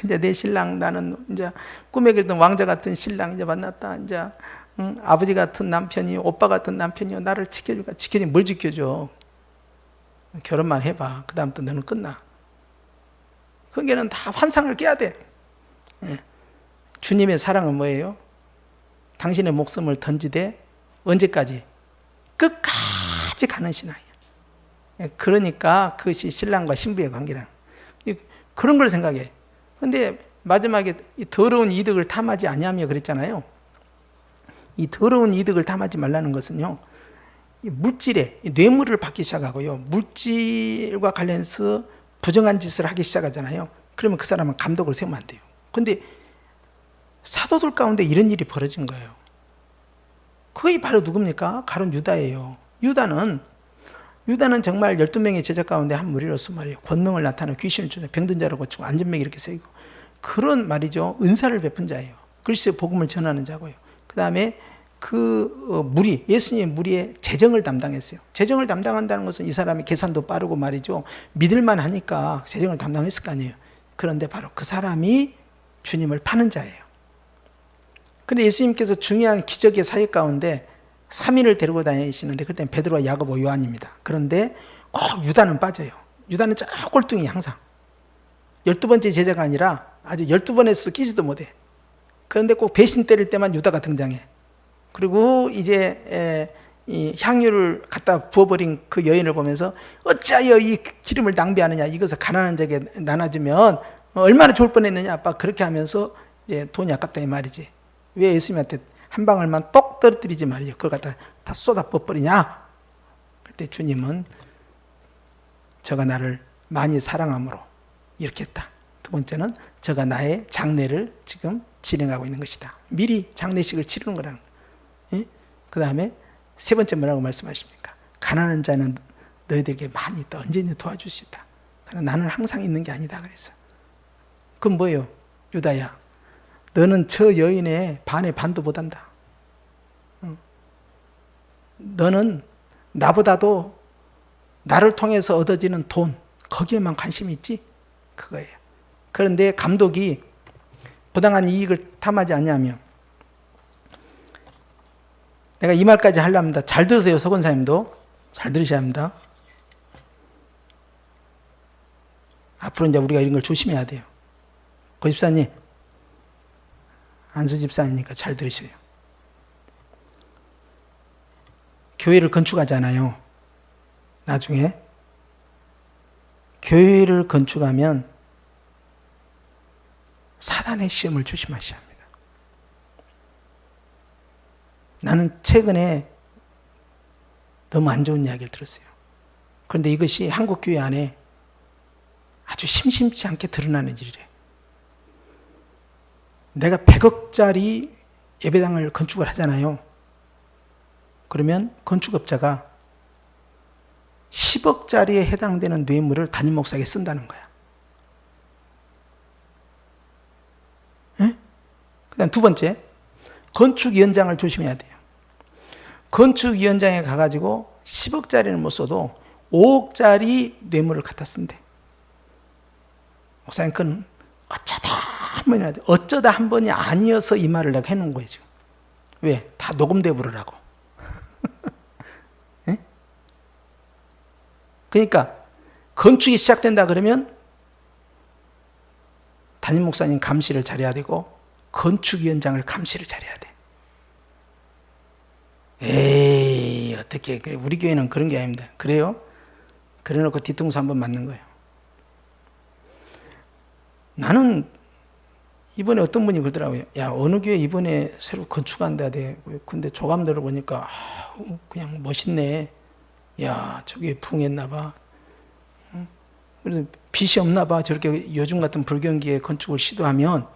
이제 내 신랑 나는 이제 꿈에 그리던 왕자 같은 신랑 이제 만났다. 이제 아버지 같은 남편이 오빠 같은 남편이 나를 지켜줄까? 지켜주면 뭘 지켜줘? 결혼만 해봐. 그 다음부터 너는 끝나. 거기에는 다 환상을 깨야 돼. 주님의 사랑은 뭐예요? 당신의 목숨을 던지되 언제까지? 끝까지 가는 신앙이야. 그러니까 그것이 신랑과 신부의 관계라. 그런 걸 생각해. 근데 마지막에 이 더러운 이득을 탐하지 아니하며 그랬잖아요. 이 더러운 이득을 탐하지 말라는 것은요, 이 물질에 뇌물을 받기 시작하고요, 물질과 관련해서 부정한 짓을 하기 시작하잖아요. 그러면 그 사람은 감독을 세우면 안 돼요. 근데 사도들 가운데 이런 일이 벌어진 거예요. 그게 바로 누굽니까? 가룟 유다예요. 유다는 정말 12명의 제자 가운데 한 무리로서 말이에요. 권능을 나타내고 귀신을 쫓아 병든 자를 고치고 안전병 이렇게 세우고 그런 말이죠. 은사를 베푼 자예요. 그리스도의 복음을 전하는 자고요. 그 다음에 무리, 예수님의 무리의 재정을 담당했어요. 재정을 담당한다는 것은 이 사람이 계산도 빠르고 말이죠. 믿을만 하니까 재정을 담당했을 거 아니에요. 그런데 바로 그 사람이 주님을 파는 자예요. 근데 예수님께서 중요한 기적의 사역 가운데 3인을 데리고 다니시는데 그때는 베드로와 야고보 요한입니다. 그런데 꼭 유다는 빠져요. 유다는 저 꼴등이 항상 12번째 제자가 아니라 아주 12번에서 끼지도 못해. 그런데 꼭 배신 때릴 때만 유다가 등장해. 그리고 이제 이 향유를 갖다 부어버린 그 여인을 보면서 어찌하여 이 기름을 낭비하느냐, 이것을 가난한 자에게 나눠주면 얼마나 좋을 뻔했느냐, 아빠. 그렇게 하면서 이제 돈이 아깝다 이 말이지. 왜 예수님한테 한 방울만 똑 떨어뜨리지 말이죠. 그걸 갖다 다 쏟아 부어버리냐. 그때 주님은 저가 나를 많이 사랑함으로 이렇게 했다. 두 번째는 저가 나의 장례를 지금 진행하고 있는 것이다. 미리 장례식을 치르는 거라는 거예요. 그 다음에 세 번째 뭐라고 말씀하십니까? 가난한 자는 너희들에게 많이 있다. 언제든지 도와줄 수 있다. 그러나 나는 항상 있는 게 아니다. 그래서 그럼 뭐예요? 유다야, 너는 저 여인의 반의 반도 못한다. 너는 나보다도 나를 통해서 얻어지는 돈, 거기에만 관심이 있지? 그거예요. 그런데 감독이 부당한 이익을 탐하지 않냐면, 내가 이 말까지 하려합니다. 잘 들으세요. 서건사님도 잘 들으셔야 합니다. 앞으로 이제 우리가 이런 걸 조심해야 돼요. 고 집사님, 안수 집사님이니까 잘 들으셔요. 교회를 건축하잖아요. 나중에 교회를 건축하면 사단의 시험을 조심하셔야 합니다. 나는 최근에 너무 안 좋은 이야기를 들었어요. 그런데 이것이 한국 교회 안에 아주 심심치 않게 드러나는 일이래. 내가 100억짜리 예배당을 건축을 하잖아요. 그러면 건축업자가 10억짜리에 해당되는 뇌물을 담임 목사에게 쓴다는 거야. 그 다음 두 번째, 건축위원장을 조심해야 돼요. 건축위원장에 가가지고 10억짜리는 못 써도 5억짜리 뇌물을 갖다 쓴대. 목사님, 그건 어쩌다 한 번이 아니어서 이 말을 내가 해놓은 거예요, 지금. 왜? 다 녹음돼 부르라고. 그러니까 건축이 시작된다 그러면 담임 목사님 감시를 잘해야 되고 건축위원장을 감시를 잘해야 돼. 에이, 어떻게 그래? 우리 교회는 그런 게 아닙니다. 그래요? 그래놓고 뒤통수 한번 맞는 거예요. 나는 이번에 어떤 분이 그러더라고요. 야, 어느 교회 이번에 새로 건축한다. 근데 조감들을 보니까 그냥 멋있네. 야, 저게 부흥했나 봐. 그래서 빛이 없나 봐. 저렇게 요즘 같은 불경기에 건축을 시도하면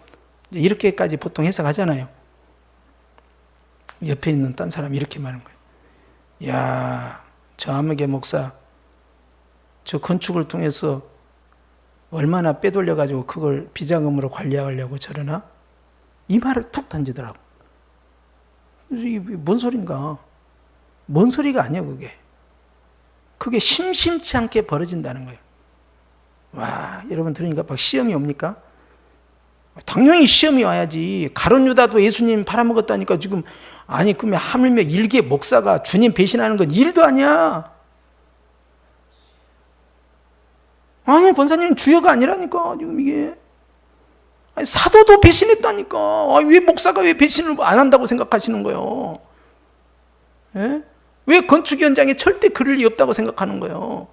이렇게까지 보통 해석하잖아요. 옆에 있는 딴 사람이 이렇게 말하는 거예요. 야, 저 아무개 목사 저 건축을 통해서 얼마나 빼돌려가지고 그걸 비자금으로 관리하려고 저러나? 이 말을 툭 던지더라고. 그래서 이게 뭔 소린가? 뭔 소리가 아니야, 그게. 그게 심심치 않게 벌어진다는 거예요. 와, 여러분 들으니까 막 시험이 옵니까? 당연히 시험이 와야지. 가룟 유다도 예수님 팔아먹었다니까 지금. 아니, 그러면 하물며 일개 목사가 주님 배신하는 건 일도 아니야. 아니, 본사님 주여가 아니라니까 지금 이게. 아니, 사도도 배신했다니까. 아니, 왜 목사가 왜 배신을 안 한다고 생각하시는 거예요? 예? 왜 건축 현장에 절대 그럴 리 없다고 생각하는 거예요?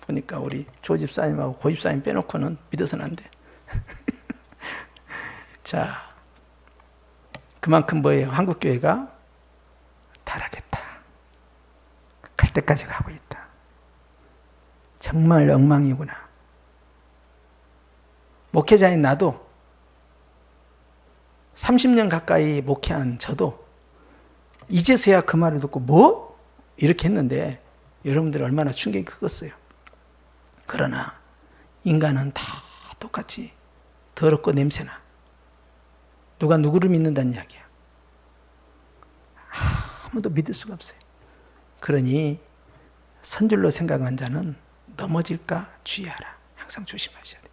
보니까 우리 조 집사님하고 고 집사님 빼놓고는 믿어서는 안 돼. 자, 그만큼 뭐예요? 한국교회가 타락했다. 갈 때까지 가고 있다. 정말 엉망이구나. 목회자인 나도 30년 가까이 목회한 저도 이제서야 그 말을 듣고 뭐? 이렇게 했는데 여러분들 얼마나 충격이 크겠어요. 그러나 인간은 다 똑같이 더럽고 냄새나. 누가 누구를 믿는다는 이야기야. 아무도 믿을 수가 없어요. 그러니 선줄로 생각한 자는 넘어질까 주의하라. 항상 조심하셔야 돼.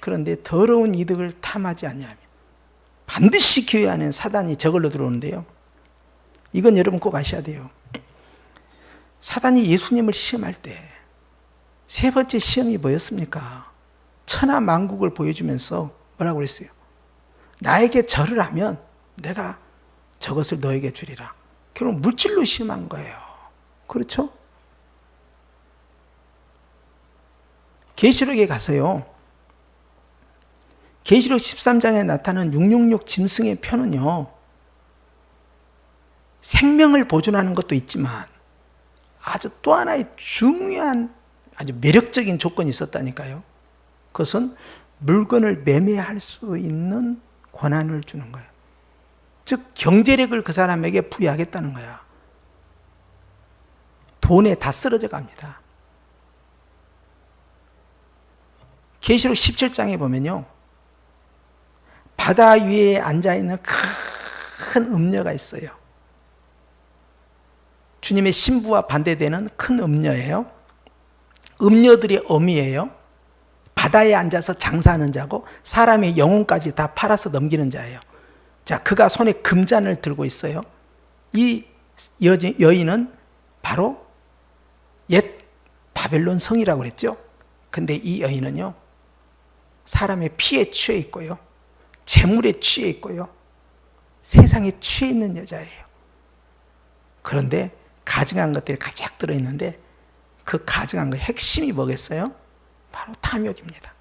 그런데 더러운 이득을 탐하지 아니하며 반드시 교회 안에 사단이 저걸로 들어오는데요. 이건 여러분 꼭 아셔야 돼요. 사단이 예수님을 시험할 때 세 번째 시험이 뭐였습니까? 천하만국을 보여주면서 뭐라고 그랬어요? 나에게 절을 하면 내가 저것을 너에게 주리라. 결국 물질로 시험한 거예요. 그렇죠? 계시록에 가서요, 계시록 13장에 나타나는 666 짐승의 표는요, 생명을 보존하는 것도 있지만 아주 또 하나의 중요한 아주 매력적인 조건이 있었다니까요. 그것은 물건을 매매할 수 있는 권한을 주는 거예요. 즉 경제력을 그 사람에게 부여하겠다는 거야. 돈에 다 쓰러져 갑니다. 계시록 17장에 보면요, 바다 위에 앉아있는 큰 음녀가 있어요. 주님의 신부와 반대되는 큰 음녀예요. 음녀들의 어미예요. 바다에 앉아서 장사하는 자고 사람의 영혼까지 다 팔아서 넘기는 자예요. 자, 그가 손에 금잔을 들고 있어요. 이 여인은 바로 옛 바벨론 성이라고 그랬죠. 근데 이 여인은요, 사람의 피에 취해 있고요, 재물에 취해 있고요, 세상에 취해 있는 여자예요. 그런데 가증한 것들이 가득 들어있는데 그 가증한 것의 핵심이 뭐겠어요? 바로 탐욕입니다.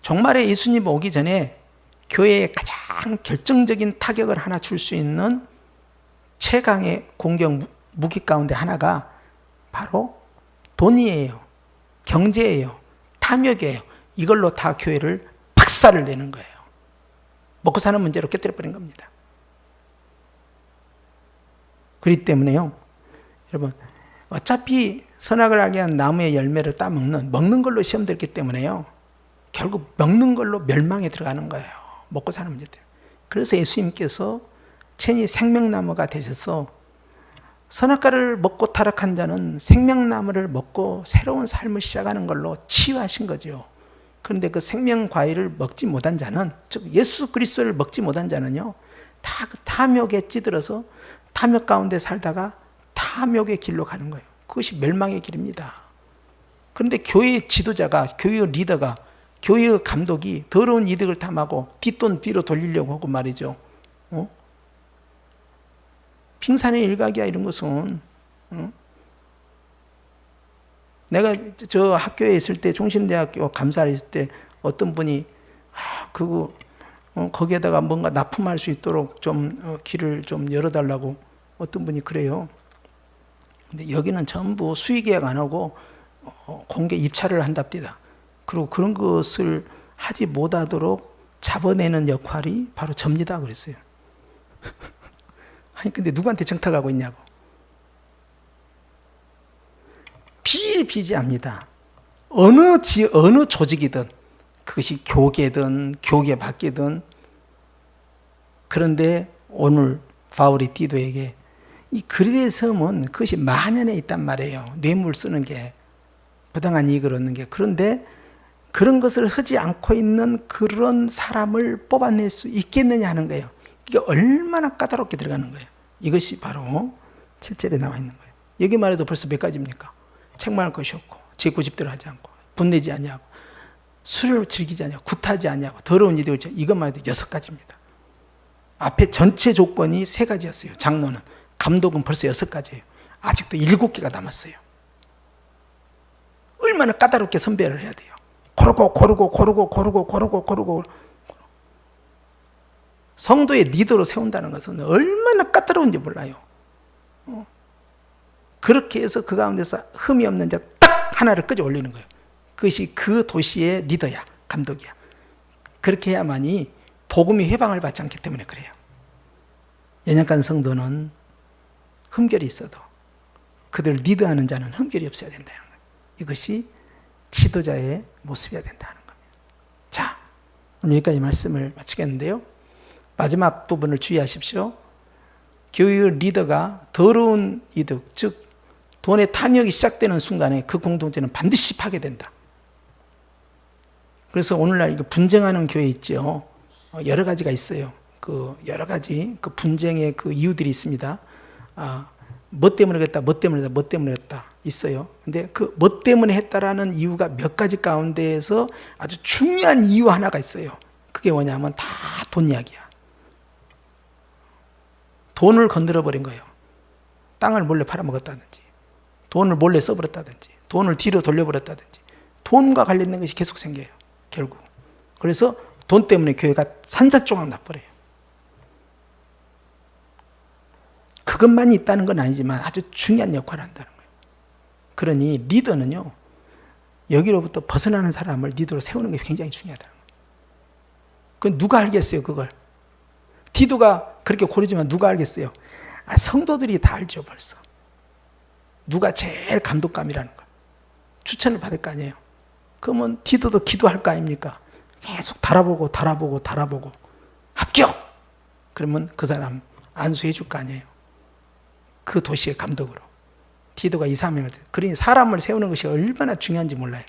종말에 예수님 오기 전에 교회에 가장 결정적인 타격을 하나 줄 수 있는 최강의 공격 무기 가운데 하나가 바로 돈이에요. 경제예요. 탐욕이에요. 이걸로 다 교회를 박살을 내는 거예요. 먹고 사는 문제로 깨뜨려버린 겁니다. 그렇기 때문에요, 여러분, 어차피 선악을 알게 한 나무의 열매를 먹는 걸로 시험 들기 때문에요, 결국 먹는 걸로 멸망에 들어가는 거예요. 먹고 사는 문제 때문에. 그래서 예수님께서 친히 생명나무가 되셔서 선악과를 먹고 타락한 자는 생명나무를 먹고 새로운 삶을 시작하는 걸로 치유하신 거죠. 그런데 그 생명과일을 먹지 못한 자는, 즉 예수 그리스도를 먹지 못한 자는요, 다 그 탐욕에 찌들어서 탐욕 가운데 살다가 탐욕의 길로 가는 거예요. 그것이 멸망의 길입니다. 그런데 교회의 지도자가, 교회의 리더가, 교회의 감독이 더러운 이득을 탐하고 뒷돈 뒤로 돌리려고 하고 말이죠. 빙산의 일각이야, 이런 것은. 내가 저 학교에 있을 때, 중신대학교 감사를 했을 때 어떤 분이 거기에다가 뭔가 납품할 수 있도록 좀 길을 좀 열어달라고 어떤 분이 그래요. 근데 여기는 전부 수의계약 안 하고 공개 입찰을 한답니다. 그리고 그런 것을 하지 못하도록 잡아내는 역할이 바로 접니다 그랬어요. 아니 근데 누구한테 정탁하고 있냐고. 비일비재합니다. 어느 조직이든, 그것이 교계든 교계 밖이든. 그런데 오늘 바울이 디도에게 이 그리스도의 섬은 그것이 만연해 있단 말이에요. 뇌물 쓰는 게, 부당한 이익을 얻는 게. 그런데 그런 것을 하지 않고 있는 그런 사람을 뽑아낼 수 있겠느냐 하는 거예요. 이게 얼마나 까다롭게 들어가는 거예요. 이것이 바로 7절에 나와 있는 거예요. 여기만 해도 벌써 몇 가지입니까? 책망할 것이 없고, 제 고집대로 하지 않고, 분내지 아니하고, 술을 즐기지 아니하고, 굿하지 아니하고, 더러운 이득을 이것만 해도 6가지입니다. 앞에 전체 조건이 3가지였어요. 장로는. 감독은 벌써 6가지예요. 아직도 7개가 남았어요. 얼마나 까다롭게 선별을 해야 돼요. 고르고. 성도의 리더로 세운다는 것은 얼마나 까다로운지 몰라요. 그렇게 해서 그 가운데서 흠이 없는 자 딱 하나를 끄져 올리는 거예요. 그것이 그 도시의 리더야, 감독이야. 그렇게 해야만이 복음이 회방을 받지 않기 때문에 그래요. 연약한 성도는 흠결이 있어도 그들을 리드하는 자는 흠결이 없어야 된다는 거예요. 이것이 지도자의 모습이어야 된다는 겁니다. 자, 오늘 여기까지 말씀을 마치겠는데요. 마지막 부분을 주의하십시오. 교회의 리더가 더러운 이득, 즉 돈의 탐욕이 시작되는 순간에 그 공동체는 반드시 파괴된다. 그래서 오늘날 이거 분쟁하는 교회 있죠. 여러 가지가 있어요. 그 여러 가지 그 분쟁의 그 이유들이 있습니다. 뭐 때문에 그랬다, 뭐 때문에 했다, 뭐 때문에 했다 있어요. 근데 그 뭐 때문에 했다라는 이유가 몇 가지 가운데에서 아주 중요한 이유 하나가 있어요. 그게 뭐냐면 다 돈 이야기야. 돈을 건드려 버린 거예요. 땅을 몰래 팔아먹었다든지, 돈을 몰래 써버렸다든지, 돈을 뒤로 돌려버렸다든지, 돈과 관련된 것이 계속 생겨요. 결국. 그래서 돈 때문에 교회가 산사조각 나버려요. 그것만 있다는 건 아니지만 아주 중요한 역할을 한다는 거예요. 그러니 리더는요, 여기로부터 벗어나는 사람을 리더로 세우는 게 굉장히 중요하다는 거예요. 그건 누가 알겠어요, 그걸? 디도가 그렇게 고르지만 누가 알겠어요? 성도들이 다 알죠, 벌써. 누가 제일 감독감이라는 걸. 추천을 받을 거 아니에요. 그러면 디도도 기도할 거 아닙니까? 계속 달아보고 합격! 그러면 그 사람 안수해 줄 거 아니에요. 그 도시의 감독으로. 디도가 2, 3명을. 그러니 사람을 세우는 것이 얼마나 중요한지 몰라요.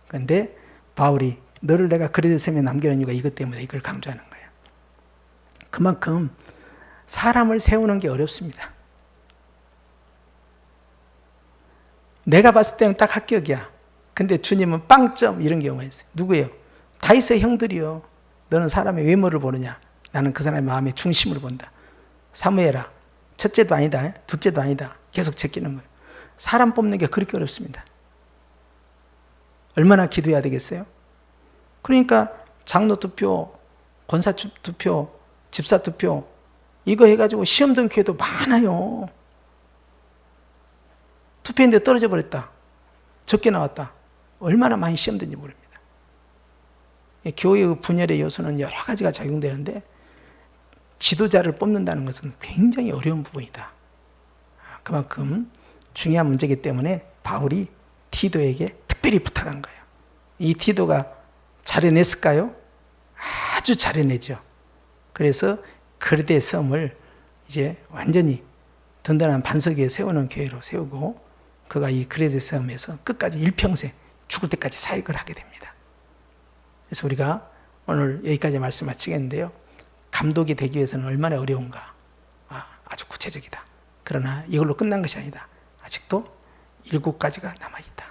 그런데 바울이 너를 내가 그레데 섬에 남겨놓은 이유가 이것 때문에 이걸 강조하는 거예요. 그만큼 사람을 세우는 게 어렵습니다. 내가 봤을 때는 딱 합격이야. 근데 주님은 빵점 이런 경우가 있어요. 누구예요? 다윗의 형들이요. 너는 사람의 외모를 보느냐? 나는 그 사람의 마음의 중심을 본다. 사무엘아, 첫째도 아니다, 둘째도 아니다. 계속 제끼는 거예요. 사람 뽑는 게 그렇게 어렵습니다. 얼마나 기도해야 되겠어요? 그러니까 장로 투표, 권사 투표, 집사 투표 이거 해가지고 시험 든 교회도 많아요. 투표했는데 떨어져 버렸다. 적게 나왔다. 얼마나 많이 시험 든지 모릅니다. 교회의 분열의 요소는 여러 가지가 작용되는데 지도자를 뽑는다는 것은 굉장히 어려운 부분이다. 그만큼 중요한 문제이기 때문에 바울이 디도에게 특별히 부탁한 거예요. 이 디도가 잘해냈을까요? 아주 잘해내죠. 그래서 그레데 섬을 이제 완전히 든든한 반석 위에 세우는 교회로 세우고 그가 이 그레데 섬에서 끝까지 일평생 죽을 때까지 사역을 하게 됩니다. 그래서 우리가 오늘 여기까지 말씀 마치겠는데요. 감독이 되기 위해서는 얼마나 어려운가. 아주 구체적이다. 그러나 이걸로 끝난 것이 아니다. 아직도 7가지가 남아있다.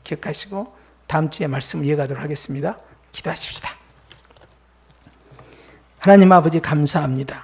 기억하시고 다음 주에 말씀을 이어가도록 하겠습니다. 기도하십시다. 하나님 아버지 감사합니다.